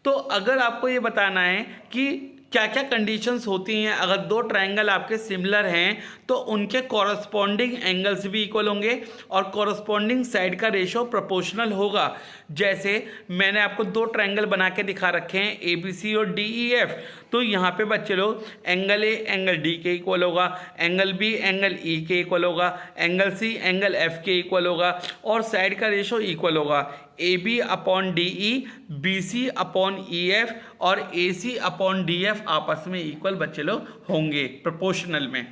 तो अगर आपको ये बताना है कि क्या क्या कंडीशंस होती हैं अगर दो ट्रायंगल आपके सिमिलर हैं, तो उनके कॉरस्पॉन्डिंग एंगल्स भी इक्वल होंगे और कॉरस्पॉन्डिंग साइड का रेशो प्रोपोर्शनल होगा। जैसे मैंने आपको दो ट्रायंगल बना के दिखा रखे हैं, ABC और DEF। तो यहाँ पे बच्चे लोग एंगल A एंगल D के इक्वल होगा, एंगल B एंगल E के इक्वल होगा, एंगल C एंगल F के इक्वल होगा, और साइड का रेशो इक्वल होगा। AB/DE, BC/EF और AC/DF आपस में इक्वल बच्चे लोग होंगे प्रोपोर्शनल में।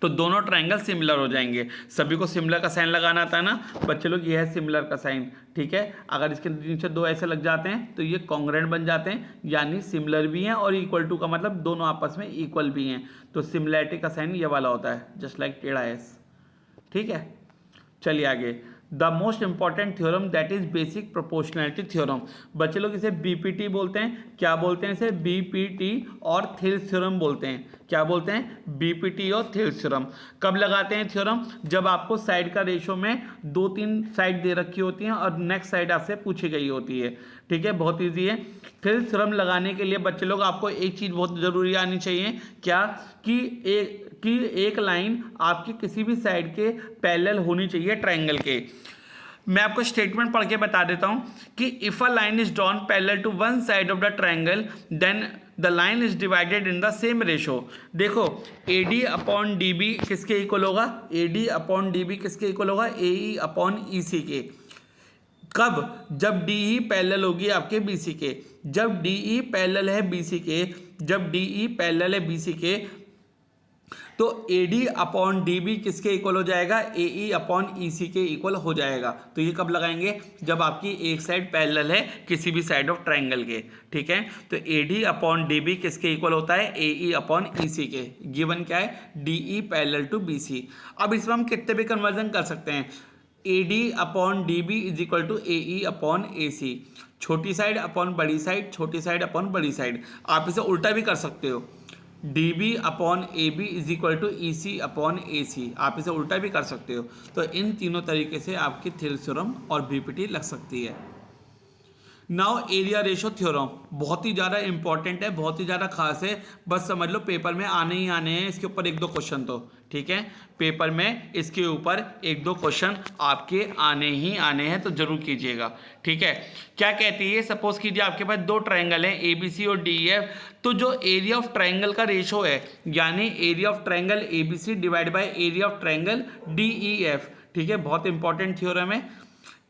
तो दोनों ट्रायंगल सिमिलर हो जाएंगे। सभी को सिमिलर का साइन लगाना आता है ना बच्चे लोग, ये है सिमिलर का साइन। ठीक है, अगर इसके नीचे दो ऐसे लग जाते हैं तो ये कॉन्ग्रुएंट बन जाते हैं, यानी सिमिलर भी हैं, और इक्वल टू का मतलब दोनों आपस में इक्वल भी हैं। तो सिमिलैरिटी का साइन ये वाला होता है, जस्ट लाइक टेढ़ा एस। ठीक है, चलिए आगे। The most important theorem that is basic proportionality theorem. बच्चे लोग इसे BPT बोलते हैं। क्या बोलते हैं इसे? BPT और थिल्स थ्योरम बोलते हैं। क्या बोलते हैं? BPT और थिल्स थ्योरम। कब लगाते हैं थ्योरम? जब आपको साइड का रेशो में 2-3 साइड दे रखी होती हैं और नेक्स्ट साइड आपसे पूछी गई होती है। ठीक है, बहुत ईजी है। थिल्स थ्योरम लगाने के लिए बच्चे लोग आपको एक चीज़ बहुत ज़रूरी आनी चाहिए, क्या? कि एक लाइन आपकी किसी भी साइड के पैरेलल होनी चाहिए ट्रायंगल के। मैं आपको स्टेटमेंट पढ़ के बता देता हूं कि if a line is drawn parallel to one side of the triangle then the line is divided in the same ratio. देखो AD/DB किसके इक्वल होगा? AD/DB किसके इक्वल होगा? AE/EC के। कब? जब DE पैरेलल होगी आपके BC के। जब DE पैरेलल है BC के, जब DE पैरेलल है BC के, तो AD/DB किसके इक्वल हो जाएगा? AE/EC के इक्वल हो जाएगा। तो ये कब लगाएंगे? जब आपकी एक साइड पैरेलल है किसी भी साइड ऑफ ट्रायंगल के। ठीक है, तो AD/DB किसके इक्वल होता है? AE/EC के। गिवन क्या है? DE parallel to BC। अब इसमें हम कितने भी कन्वर्जन कर सकते हैं। AD/DB is equal to AE/AC। छोटी साइड अपॉन बड़ी साइड, छोटी साइड अपॉन बड़ी साइड। आप इसे उल्टा भी कर सकते हो, DB/AB is equal to EC/AC। आप इसे उल्टा भी कर सकते हो। तो इन तीनों तरीके से आपकी थिल्स थ्योरम और BPT लग सकती है। नाउ एरिया रेशो थ्योरम बहुत ही ज़्यादा इंपॉर्टेंट है, बहुत ही ज़्यादा खास है, बस समझ लो पेपर में आने ही आने हैं इसके ऊपर 1-2 क्वेश्चन तो, ठीक है। पेपर में इसके ऊपर 1-2 क्वेश्चन आपके आने ही आने हैं, तो जरूर कीजिएगा, ठीक है। क्या कहती है, सपोज कीजिए आपके पास 2 ट्रायंगल हैं ABC और DEF, तो जो एरिया ऑफ ट्रायंगल का रेशो है, यानी area of triangle ABC divide by area of triangle DEF, ठीक है, बहुत इंपॉर्टेंट थ्योरम है।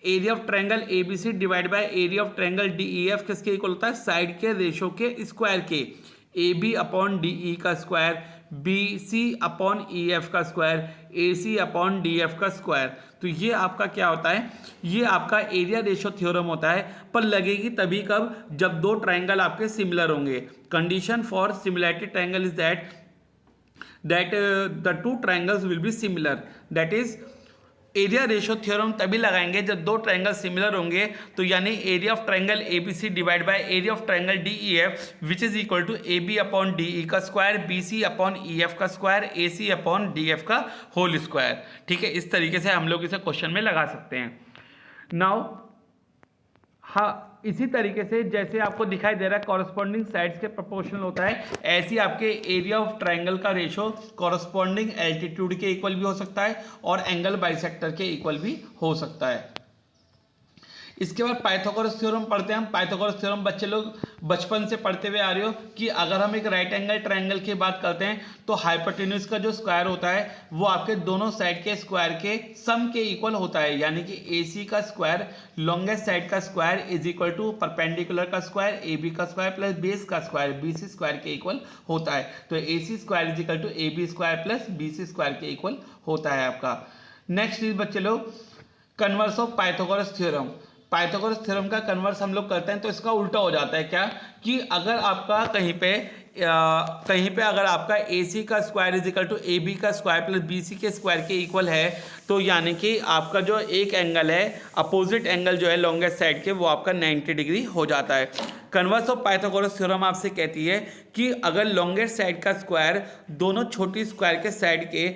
Area of triangle ABC divide by area of triangle DEF किसके इक्वल होता है, साइड के रेशो के स्क्वायर के, AB अपॉन DE का स्क्वायर, BC अपॉन EF का स्क्वायर, AC अपॉन DF का स्क्वायर। तो ये आपका क्या होता है, ये आपका एरिया रेशो थ्योरम होता है, पर लगेगी तभी कब, जब 2 ट्रायंगल आपके सिमिलर होंगे। Condition for similarity triangle is that the 2 triangles will be similar, that is area ratio theorem तभी लगाएंगे जब 2 ट्रायंगल सिमिलर होंगे, तो यानी area of triangle ABC divide by area of triangle DEF which is equal to AB upon DE का square, BC upon EF का square, AC upon DF का whole square, ठीक है। इस तरीके से हम लोग इसे क्वेश्चन में लगा सकते हैं। नाउ हाँ, इसी तरीके से जैसे आपको दिखाई दे रहा है कॉरस्पॉन्डिंग साइड्स के प्रोपोर्शनल होता है, ऐसे आपके एरिया ऑफ ट्रायंगल का रेशो कॉरस्पॉन्डिंग एल्टीट्यूड के इक्वल भी हो सकता है और एंगल बाइसेक्टर के इक्वल भी हो सकता है। इसके बाद पाइथागोरस थ्योरम पढ़ते हैं हम। पाइथागोरस थ्योरम बच्चे लोग बचपन से पढ़ते हुए आ रहे हो कि अगर हम एक राइट एंगल ट्रायंगल की बात करते हैं तो हाइपोटेन्यूज का जो स्क्वायर होता है वो आपके दोनों साइड के स्क्वायर के सम के इक्वल होता है, यानी कि AC का स्क्वायर लॉन्गेस्ट साइड का square is equal to perpendicular का स्क्वायर AB का स्क्वायर प्लस बेस का स्क्वायर BC स्क्वायर के इक्वल होता है। तो AC square is equal to AB square plus BC square के इक्वल होता है आपका। नेक्स्ट इज बच्चे लोग converse of Pythagoras theorem. Pythagoras theorem का कन्वर्स हम लोग करते हैं तो इसका उल्टा हो जाता है, क्या कि अगर आपका कहीं पे अगर आपका AC का square is equal to AB का स्क्वायर प्लस BC के स्क्वायर के इक्वल है, तो यानी कि आपका जो एक एंगल है अपोजिट एंगल जो है लॉन्गेस्ट साइड के वो आपका 90 डिग्री हो जाता है। कन्वर्स ऑफ पाइथागोरस थ्योरम आपसे कहती है कि अगर लॉन्गेस्ट साइड का स्क्वायर दोनों छोटी स्क्वायर के साइड के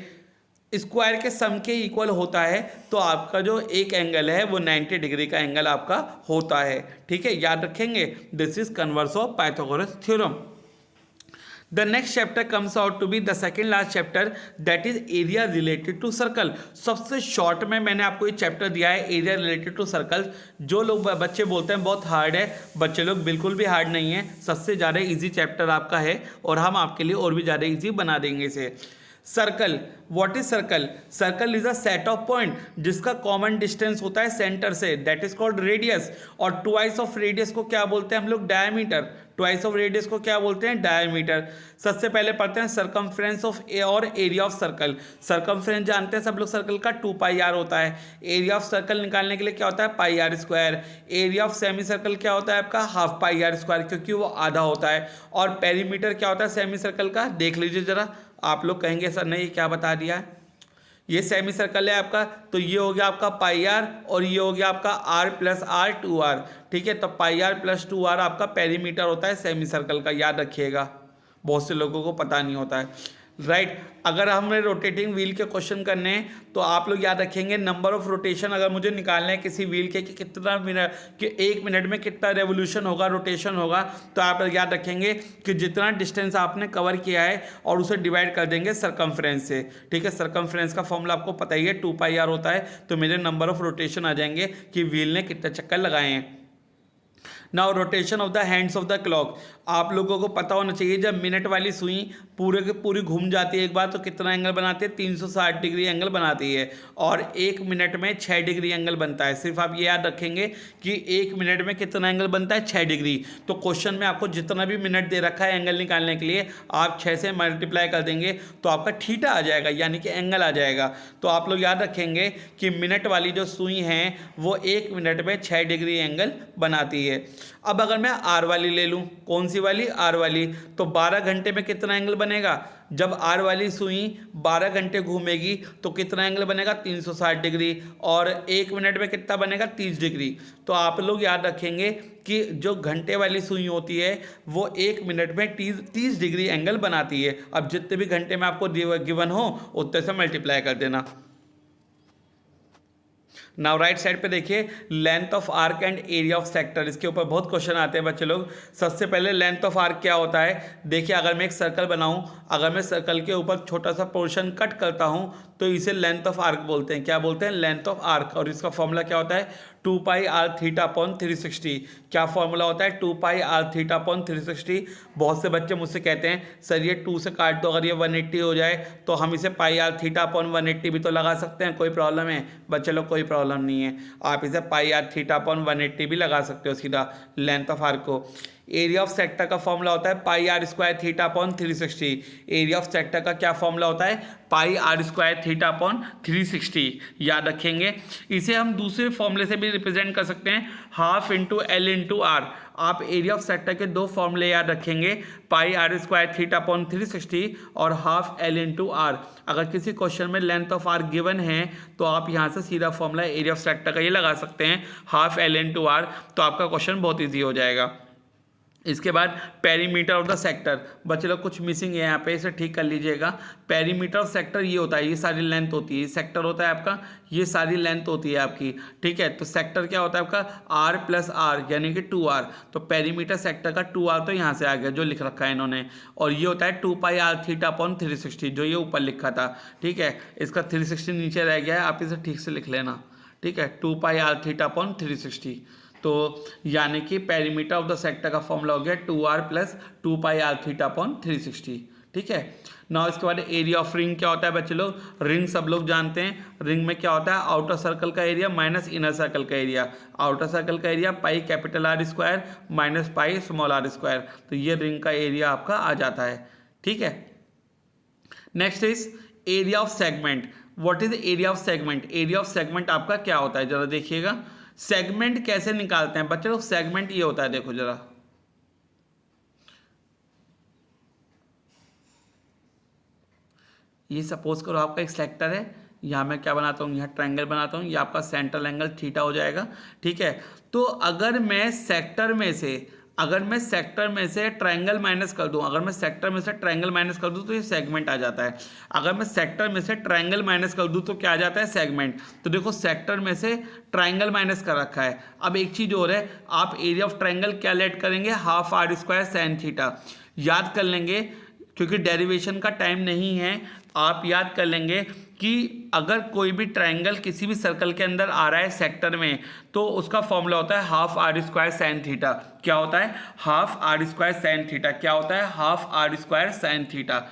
स्क्वायर के सम के इक्वल होता है तो आपका जो एक एंगल है वो 90 डिग्री का एंगल आपका होता है, ठीक है, याद रखेंगे। This is converse of Pythagoras theorem. The next chapter comes out to be the second last chapter, that is area related to circle। सबसे शॉर्ट में मैंने आपको ये चैप्टर दिया है एरिया रिलेटेड टू सर्कल। जो लोग बच्चे बोलते हैं बहुत हार्ड है, बच्चे लोग बिल्कुल भी हार्ड नहीं है, सबसे ज़्यादा इजी चैप्टर आपका है और हम आपके लिए और भी ज़्यादा इजी बना देंगे इसे। Circle, what is circle? Circle is a set of point जिसका कॉमन डिस्टेंस होता है सेंटर से, दैट इज कॉल्ड रेडियस। और ट्वाइस ऑफ रेडियस को क्या बोलते हैं हम लोग? डायमीटर। ट्वाइस ऑफ रेडियस को क्या बोलते हैं? डायमीटर। सबसे पहले पढ़ते हैं सर्कमफ्रेंस ऑफ ए और एरिया ऑफ सर्कल। सर्कमफ्रेंस जानते हैं सब लोग, सर्कल का 2πr होता है। एरिया ऑफ सर्कल निकालने के लिए क्या होता है? πr square. Area of semi circle क्या होता है आपका? हाफ πr स्क्वायर, क्योंकि वो आधा होता है। और पेरीमीटर क्या होता है सेमी सर्कल का? देख लीजिए जरा, आप लोग कहेंगे सर नहीं क्या बता दिया है, ये सेमी सर्कल है आपका, तो ये हो गया आपका πr और ये हो गया आपका r प्लस r 2r, ठीक है। तो πr प्लस 2r आपका पेरीमीटर होता है सेमी सर्कल का, याद रखिएगा, बहुत से लोगों को पता नहीं होता है, राइट। अगर हमें रोटेटिंग व्हील के क्वेश्चन करने हैं तो आप लोग याद रखेंगे नंबर ऑफ रोटेशन अगर मुझे निकालना है किसी व्हील के कि कितना मिनट कि 1 मिनट में कितना रेवोल्यूशन होगा, रोटेशन होगा, तो आप लोग याद रखेंगे कि जितना डिस्टेंस आपने कवर किया है और उसे डिवाइड कर देंगे सरकमफ्रेंस से, ठीक है। सरकमफ्रेंस का फॉर्मूला आपको पता ही है, 2πr होता है, तो मेरे नंबर ऑफ रोटेशन आ जाएंगे कि व्हील ने कितने चक्कर लगाए हैं। Now rotation of the hands of the clock, आप लोगों को पता होना चाहिए जब मिनट वाली सुई पूरे की पूरी घूम जाती है एक बार तो कितना एंगल बनाती है? 360 डिग्री एंगल बनाती है, और 1 मिनट में 6 डिग्री एंगल बनता है। सिर्फ आप ये याद रखेंगे कि 1 मिनट में कितना एंगल बनता है? 6 डिग्री। तो क्वेश्चन में आपको जितना भी मिनट दे रखा है एंगल निकालने के लिए, आप 6 से मल्टीप्लाई कर देंगे तो आपका थीटा आ जाएगा, यानी कि एंगल आ जाएगा। तो आप लोग याद रखेंगे कि मिनट वाली जो सुई है वो 1 मिनट में 6 डिग्री एंगल बनाती है। अब अगर मैं आर वाली ले लूँ, कौन सी वाली? आर वाली, तो 12 घंटे में कितना एंगल बनेगा? जब आर वाली सुई 12 घंटे घूमेगी तो कितना एंगल बनेगा? 360 डिग्री। और 1 मिनट में कितना बनेगा? 30 डिग्री। तो आप लोग याद रखेंगे कि जो घंटे वाली सुई होती है वो 1 मिनट में 30 डिग्री एंगल बनाती है। अब जितने भी घंटे में आपको गिवन हो उतने से मल्टीप्लाई कर देना। नाउ राइट साइड पे देखिए length of arc and area of sector, इसके ऊपर बहुत क्वेश्चन आते हैं बच्चे लोग। सबसे पहले लेंथ ऑफ आर्क क्या होता है, देखिए अगर मैं एक सर्कल बनाऊं, अगर मैं सर्कल के ऊपर छोटा सा पोर्शन कट करता हूं तो इसे लेंथ ऑफ आर्क बोलते हैं। क्या बोलते हैं? Length of arc. और इसका फॉर्मूला क्या होता है? 2 पाई आर थीटा अपॉन 360। क्या फॉर्मूला होता है? 2 पाई आर थीटा अपॉन 360। बहुत से बच्चे मुझसे कहते हैं सर ये 2 से काट दो, अगर ये 180 हो जाए तो हम इसे पाई आर थीटा अपॉन 180 भी तो लगा सकते हैं, कोई प्रॉब्लम है? बच्चे लोग कोई प्रॉब्लम नहीं है, आप इसे पाई आर थीटा अपॉन 180 भी लगा सकते हो सीधा लेंथ ऑफ आर्क को। एरिया ऑफ सेक्टर का फॉर्मूला होता है pi are square theta upon 360। Area of sector का क्या फॉर्मूला होता है? Pi are square theta upon 360, याद रखेंगे। इसे हम दूसरे फॉर्मूले से भी रिप्रेजेंट कर सकते हैं, half into L into R. आप एरिया ऑफ सेक्टर के दो फॉर्मूले याद रखेंगे, pi are square theta upon 360 और हाफ एल इंटू आर। अगर किसी क्वेश्चन में लेंथ ऑफ आर गिवन है तो आप यहाँ से सीधा फॉर्मूला एरिया ऑफ सेक्टर का ये लगा सकते हैं, हाफ एल इंटू आर, तो आपका क्वेश्चन बहुत ईजी हो जाएगा। इसके बाद पेरीमीटर ऑफ द सेक्टर, बच्चे लोग कुछ मिसिंग है यहाँ पे, इसे ठीक कर लीजिएगा। पेरीमीटर ऑफ सेक्टर ये होता है, ये सारी लेंथ होती है, सेक्टर होता है आपका, ये सारी लेंथ होती है आपकी, ठीक है। तो सेक्टर क्या होता है आपका? आर प्लस आर यानी कि 2r। तो पेरीमीटर सेक्टर का 2r तो यहाँ से आ गया जो लिख रखा है इन्होंने, और ये होता है 2 पाई आर थीटा अपॉन 360 जो ये ऊपर लिखा था, ठीक है। इसका 360 नीचे रह गया है, आप इसे ठीक से लिख लेना, ठीक है। 2 पाई आर थीटा अपॉन 360, तो यानी कि पेरीमीटर ऑफ द सेक्टर का फॉर्मूला हो गया 2r plus 2 pi R theta upon 360, ठीक है। नाउ इसके बाद एरिया ऑफ रिंग क्या होता है बच्चे लोग? रिंग सब लोग जानते हैं, रिंग में क्या होता है? आउटर सर्कल का एरिया माइनस इनर सर्कल का एरिया। आउटर सर्कल का area pi capital R square minus pi small R square, तो ये रिंग का एरिया आपका आ जाता है, ठीक है। Next is area of segment. What is area of segment? Area of segment आपका क्या होता है जरा देखिएगा। सेगमेंट कैसे निकालते हैं बच्चे लोग? सेगमेंट ये होता है, देखो जरा, ये सपोज करो आपका एक सेक्टर है, यहाँ मैं क्या बनाता हूँ, यहाँ ट्रायंगल बनाता हूँ, ये आपका सेंट्रल एंगल थीटा हो जाएगा, ठीक है। तो अगर मैं सेक्टर में से ट्रायंगल माइनस कर दूं, अगर मैं सेक्टर में से ट्रायंगल माइनस कर दूं तो ये सेगमेंट आ जाता है। अगर मैं सेक्टर में से ट्रायंगल माइनस कर दूं तो क्या आ जाता है? सेगमेंट। तो देखो सेक्टर में से ट्रायंगल माइनस कर रखा है। अब एक चीज और है, आप एरिया ऑफ ट्रायंगल क्या लेट करेंगे? Half R square sine theta, याद कर लेंगे क्योंकि डेरिवेशन का टाइम नहीं है। आप याद कर लेंगे कि अगर कोई भी ट्रायंगल किसी भी सर्कल के अंदर आ रहा है सेक्टर में, तो उसका फॉर्मूला होता है half R square sine theta. क्या होता है? Half R square sine theta. क्या होता है? Half R square sine theta.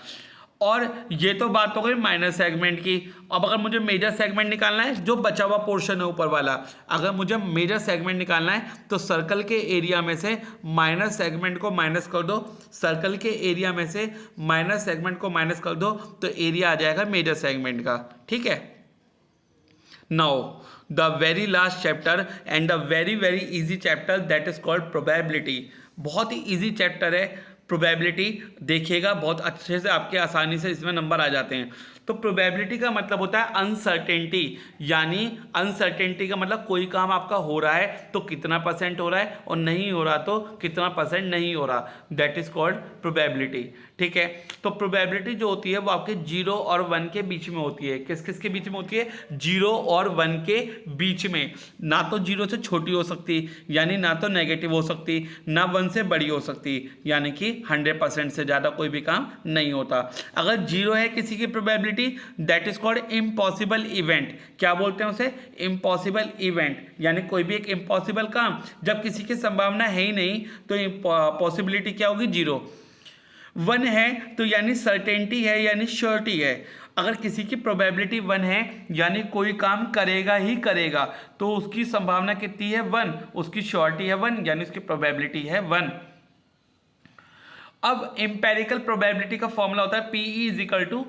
और ये तो बात हो गई माइनर सेगमेंट की। अब अगर मुझे मेजर सेगमेंट निकालना है, जो बचा हुआ पोर्शन है ऊपर वाला, अगर मुझे मेजर सेगमेंट निकालना है तो सर्कल के एरिया में से माइनर सेगमेंट को माइनस कर दो, सर्कल के एरिया में से माइनर सेगमेंट को माइनस कर दो, तो एरिया आ जाएगा मेजर सेगमेंट का, ठीक है। Now the very last chapter and the very very easy chapter that is called probability. बहुत ही इजी चैप्टर है प्रोबेबिलिटी, देखिएगा बहुत अच्छे से आपके आसानी से इसमें नंबर आ जाते हैं। तो प्रोबेबिलिटी का मतलब होता है अनसर्टेनिटी, यानी अनसर्टेनिटी का मतलब कोई काम आपका हो रहा है तो कितना परसेंट हो रहा है और नहीं हो रहा तो कितना परसेंट नहीं हो रहा, दैट इज कॉल्ड प्रोबेबिलिटी, ठीक है। तो प्रोबेबिलिटी जो होती है वो आपके 0 और 1 के बीच में होती है। किस किस के बीच में होती है? 0 और 1 के बीच में। ना तो 0 से छोटी हो सकती, यानी ना तो नेगेटिव हो सकती, ना 1 से बड़ी हो सकती, यानी कि 100% से ज़्यादा कोई भी काम नहीं होता। अगर 0 है किसी की probability, that is called impossible event. क्या बोलते हैं उसे? इम्पॉसिबल इवेंट, यानी कोई भी एक इम्पॉसिबल काम जब किसी की संभावना है ही नहीं तो पॉसिबिलिटी क्या होगी? 0। 1 है तो यानी सर्टेनिटी है, यानी श्योरिटी है। अगर किसी की प्रोबेबिलिटी 1 है यानी कोई काम करेगा ही करेगा, तो उसकी संभावना कितनी है? 1। उसकी श्योरिटी है 1, यानी उसकी प्रोबेबिलिटी है 1। अब एम्पेरिकल प्रोबेबिलिटी का फॉर्मूला होता है PE is equal to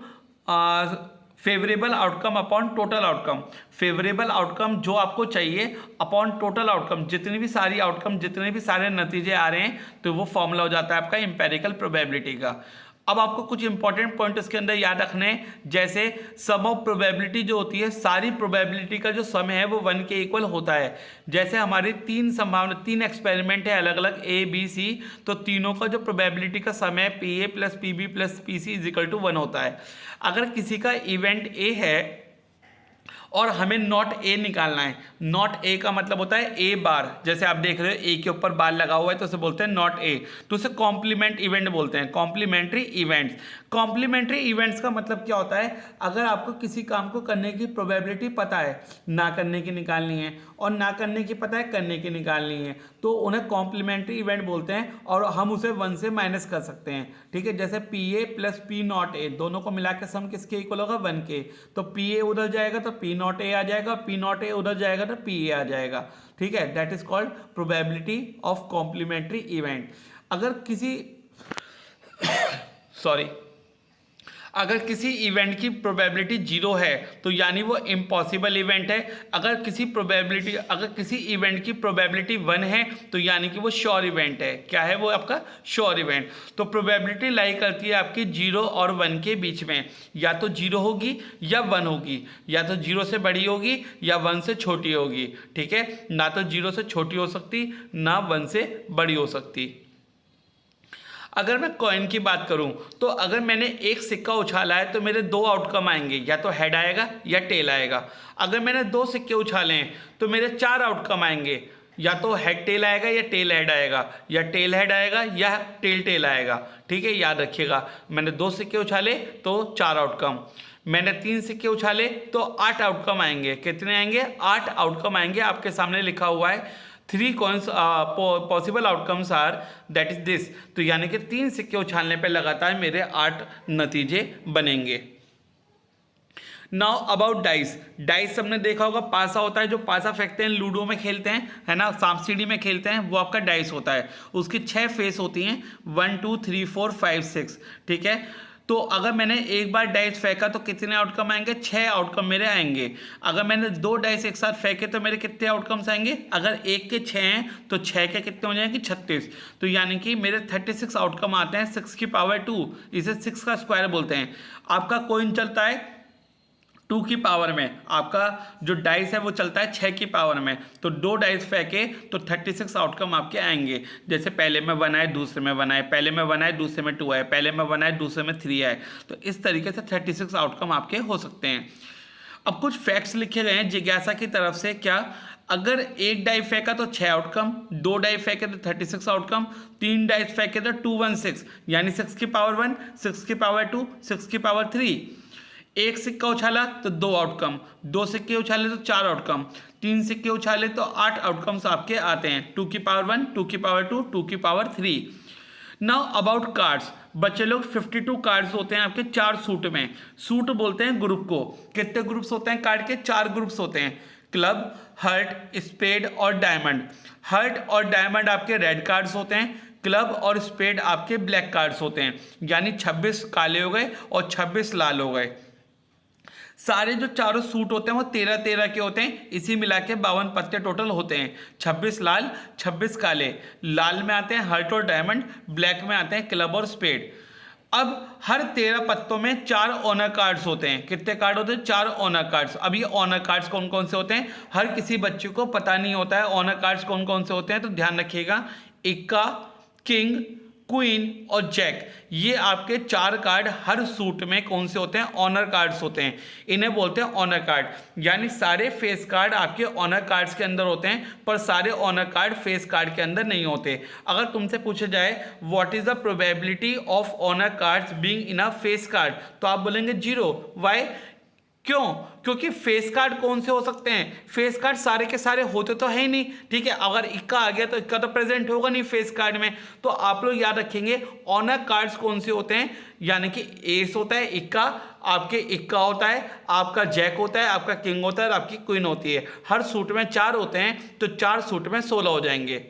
favourable outcome upon total outcome. Favourable outcome जो आपको चाहिए अपॉन टोटल आउटकम, जितनी भी सारी आउटकम, जितने भी सारे नतीजे आ रहे हैं, तो वो फॉर्मूला हो जाता है आपका एम्पेरिकल प्रोबेबिलिटी का। अब आपको कुछ इंपॉर्टेंट पॉइंट इसके अंदर याद रखने हैं, जैसे सम ऑफ प्रोबेबिलिटी जो होती है, सारी प्रोबेबिलिटी का जो सम है वो 1 के इक्वल होता है। जैसे हमारी 3 एक्सपेरिमेंट है अलग अलग A B C, तो तीनों का जो प्रोबेबिलिटी का सम है PA plus PB plus PC is equal to 1 होता है। अगर किसी का इवेंट A है और हमें नॉट ए निकालना है। नॉट ए का मतलब होता है ए बार, जैसे आप देख रहे हो ए के ऊपर बार लगा हुआ है तो उसे बोलते हैं नॉट ए, तो उसे कॉम्प्लीमेंट इवेंट बोलते हैं, कॉम्प्लीमेंट्री इवेंट्स। कॉम्प्लीमेंट्री इवेंट्स का मतलब क्या होता है, अगर आपको किसी काम को करने की प्रोबेबिलिटी पता है, ना करने की निकालनी है, और ना करने की पता है करने की निकालनी है, तो उन्हें कॉम्प्लीमेंट्री इवेंट बोलते हैं और हम उसे 1 से माइनस कर सकते हैं। ठीक है, जैसे P A plus P not a दोनों को मिला के सम किसके इक्वल होगा, 1 के, तो पी ए उधर जाएगा तो पी नॉट ए आ जाएगा, पी नॉट ए उधर जाएगा तो पी ए आ जाएगा। ठीक है, that is called probability of complementary event. अगर किसी सॉरी अगर किसी इवेंट की प्रोबेबिलिटी 0 है तो यानी वो इम्पॉसिबल इवेंट है। अगर किसी इवेंट की प्रोबेबिलिटी 1 है तो यानी कि वो श्योर इवेंट है। क्या है वो आपका श्योर इवेंट। तो प्रोबेबिलिटी लाई करती है आपकी 0 और 1 के बीच में, या तो 0 होगी या 1 होगी, या तो 0 से बड़ी होगी या 1 से छोटी होगी। ठीक है, ना तो 0 से छोटी हो सकती ना 1 से बड़ी हो सकती। अगर मैं कॉइन की बात करूं तो अगर मैंने एक सिक्का उछाला है तो मेरे 2 आउटकम आएंगे, या तो हेड आएगा या टेल आएगा। अगर मैंने 2 सिक्के उछाले हैं तो मेरे 4 आउटकम आएंगे, या तो हेड टेल आएगा या टेल हेड आएगा, या टेल हेड आएगा या टेल टेल आएगा। ठीक है, याद रखिएगा, मैंने 2 सिक्के उछाले तो 4 आउटकम, मैंने 3 सिक्के उछाले तो 8 आउटकम आएंगे। कितने आएंगे, 8 आउटकम आएंगे। आपके सामने लिखा हुआ है 3 coins possible outcomes are that is this. तो यानी कि 3 सिक्के उछालने पे लगातार मेरे 8 नतीजे बनेंगे। Now about dice. डाइस सबने देखा होगा, पासा होता है, जो पासा फेंकते हैं लूडो में खेलते हैं, है ना, सांप सीढ़ी में खेलते हैं, वो आपका डाइस होता है। उसकी 6 फेस होती हैं, 1 2 3 4 5 6। ठीक है, तो अगर मैंने एक बार डाइस फेंका तो कितने आउटकम आएंगे, 6 आउटकम मेरे आएंगे। अगर मैंने 2 डाइस एक साथ फेंके तो मेरे कितने आउटकम्स आएंगे, अगर 1 के 6 हैं तो 6 के कितने हो जाएंगे, 36। तो यानी कि मेरे 36 आउटकम आते हैं 6 की पावर 2, इसे 6 का स्क्वायर बोलते हैं। आपका कॉइन चलता है 2 की पावर में, आपका जो डाइस है वो चलता है 6 की पावर में। तो 2 डाइस फेंके तो 36 आउटकम आपके आएंगे। जैसे पहले में 1 आए, दूसरे में 1 आए, पहले में 1 आए, दूसरे में 2 आए, पहले में 1 आए, दूसरे में 3 आए। तो इस तरीके से 36 आउटकम आपके हो सकते हैं। अब कुछ फैक्ट्स लिखे गए हैं जिज्ञासा की तरफ से। क्या, अगर 1 डाई फेंका तो 6 आउटकम, 2 डाई फेंके तो 36 आउटकम, 3 डाइस फेंके तो 2 1 6, यानी 6 की पावर 1, 6 की पावर 2, 6 की पावर 3। 1 सिक्का उछाला तो 2 आउटकम, 2 सिक्के उछाले तो 4 आउटकम, 3 सिक्के उछाले तो 8 आउटकम्स आपके आते हैं, 2 की पावर 1, 2 की पावर 2, 2 की पावर 3। Now about cards. बच्चे लोग 52 कार्ड्स होते हैं आपके 4 सूट में। सूट बोलते हैं ग्रुप को। कितने ग्रुप्स होते हैं कार्ड के, 4 ग्रुप्स होते हैं, क्लब, हर्ट, स्पेड और डायमंड। हर्ट और डायमंड आपके रेड कार्ड्स होते हैं, क्लब और स्पेड आपके ब्लैक कार्ड्स होते हैं। यानी 26 काले हो गए और 26 लाल हो गए। सारे जो चारों सूट होते हैं वो 13-13 के होते हैं। इसी मिला के 52 पत्ते टोटल होते हैं। 26 लाल, 26 काले। लाल में आते हैं हर्ट और डायमंड, ब्लैक में आते हैं क्लब और स्पेड। अब हर 13 पत्तों में 4 ऑनर कार्ड्स होते हैं। कितने कार्ड होते हैं, 4 ऑनर कार्ड्स। अब ये ऑनर कार्ड्स कौन कौन से होते हैं, हर किसी बच्चे को पता नहीं होता है ऑनर कार्ड्स कौन कौन से होते हैं, तो ध्यान रखिएगा। इक्का, किंग, क्वीन और जैक, ये आपके 4 कार्ड हर सूट में कौन से होते हैं, ऑनर कार्ड्स होते हैं। इन्हें बोलते हैं ऑनर कार्ड। यानी सारे फेस कार्ड आपके ऑनर कार्ड्स के अंदर होते हैं, पर सारे ऑनर कार्ड फेस कार्ड के अंदर नहीं होते। अगर तुमसे पूछा जाए what is the probability of honour cards being in a face card, तो आप बोलेंगे 0। व्हाई, क्यों, क्योंकि फेस कार्ड कौन से हो सकते हैं, फेस कार्ड सारे के सारे होते तो है ही नहीं। ठीक है, अगर इक्का आ गया तो इक्का तो प्रेजेंट होगा नहीं फेस कार्ड में। तो आप लोग याद रखेंगे ऑनर कार्ड्स कौन से होते हैं, यानी कि एस होता है, इक्का, आपके इक्का होता है, आपका जैक होता है, आपका किंग होता है और आपकी क्वीन होती है। हर सूट में 4 होते हैं, तो 4 सूट में 16 हो जाएंगे।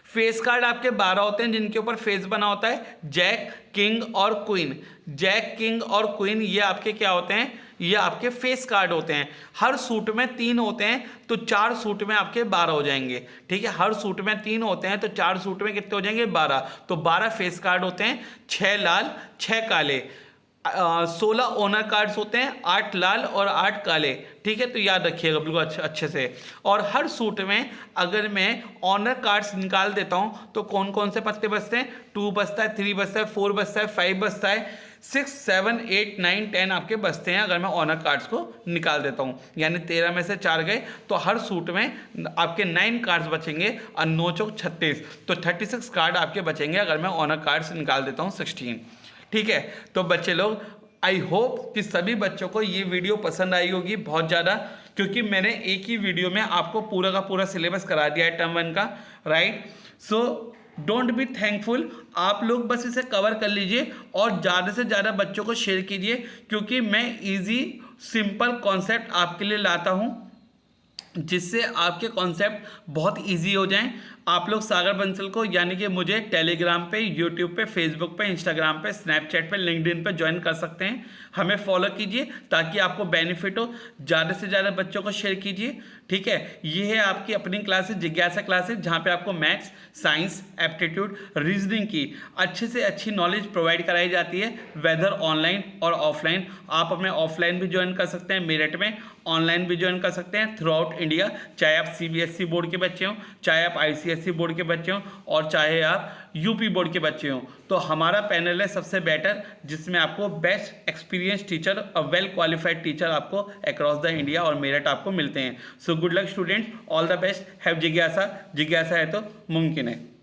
फेस कार्ड आपके 12 होते हैं जिनके ऊपर फेस बना होता है, जैक, किंग और क्वीन। जैक, किंग और क्वीन ये आपके क्या होते हैं, ये आपके फेस कार्ड होते हैं। हर सूट में 3 होते हैं, तो 4 सूट में आपके 12 हो जाएंगे। ठीक है, हर सूट में 3 होते हैं तो 4 सूट में कितने हो जाएंगे, 12। तो 12 फेस कार्ड होते हैं, 6 लाल 6 काले। 16 ओनर कार्ड्स होते हैं, 8 लाल और 8 काले। ठीक है, तो याद रखिएगा बिल्कुल अच्छे से। और हर सूट में अगर मैं ऑनर कार्ड्स निकाल देता हूं तो कौन कौन से पत्ते बचते हैं, 2 बचता है, 3 बचता है, 4 बचता है, 5 बचता है, 6, 7, 8, 9, 10 आपके बचते हैं अगर मैं ऑनर कार्ड्स को निकाल देता हूँ, यानी 13 में से 4 गए तो हर सूट में आपके 9 कार्ड्स बचेंगे और 9 चौक 36, तो 36 कार्ड आपके बचेंगे अगर मैं ऑनर कार्ड्स निकाल देता हूँ 16। ठीक है, तो बच्चे लोग आई होप कि सभी बच्चों को ये वीडियो पसंद आई होगी बहुत ज़्यादा, क्योंकि मैंने एक ही वीडियो में आपको पूरा का पूरा सिलेबस करा दिया है टर्म 1 का, right. So don't be thankful, आप लोग बस इसे कवर कर लीजिए और ज़्यादा से ज़्यादा बच्चों को शेयर कीजिए, क्योंकि मैं इजी सिंपल कॉन्सेप्ट आपके लिए लाता हूँ जिससे आपके कॉन्सेप्ट बहुत इजी हो जाएं। आप लोग सागर बंसल को यानी कि मुझे टेलीग्राम पे, यूट्यूब पे, फेसबुक पे, इंस्टाग्राम पे, स्नैपचैट पे, लिंक्डइन पे ज्वाइन कर सकते हैं। हमें फॉलो कीजिए ताकि आपको बेनिफिट हो, ज़्यादा से ज़्यादा बच्चों को शेयर कीजिए। ठीक है, ये है आपकी अपनी क्लासेज, जिज्ञासा क्लासेज, जहाँ पे आपको मैथ्स, साइंस, एप्टीट्यूड, रीजनिंग की अच्छे से अच्छी नॉलेज प्रोवाइड कराई जाती है, वेदर ऑनलाइन और ऑफलाइन। आप हमें ऑफलाइन भी ज्वाइन कर सकते हैं मेरठ में, ऑनलाइन भी ज्वाइन कर सकते हैं थ्रू आउट इंडिया, चाहे आप CBSE बोर्ड के बच्चे हों, चाहे आप ICSE बोर्ड के बच्चे हों और चाहे आप UP बोर्ड के बच्चे हों। तो हमारा पैनल है सबसे बेटर, जिसमें आपको बेस्ट एक्सपीरियंस टीचर और वेल क्वालिफाइड टीचर आपको अक्रॉस द इंडिया और मेरठ आपको मिलते हैं। So good luck students, all the best, have जिज्ञासा, जिज्ञासा है तो मुमकिन है।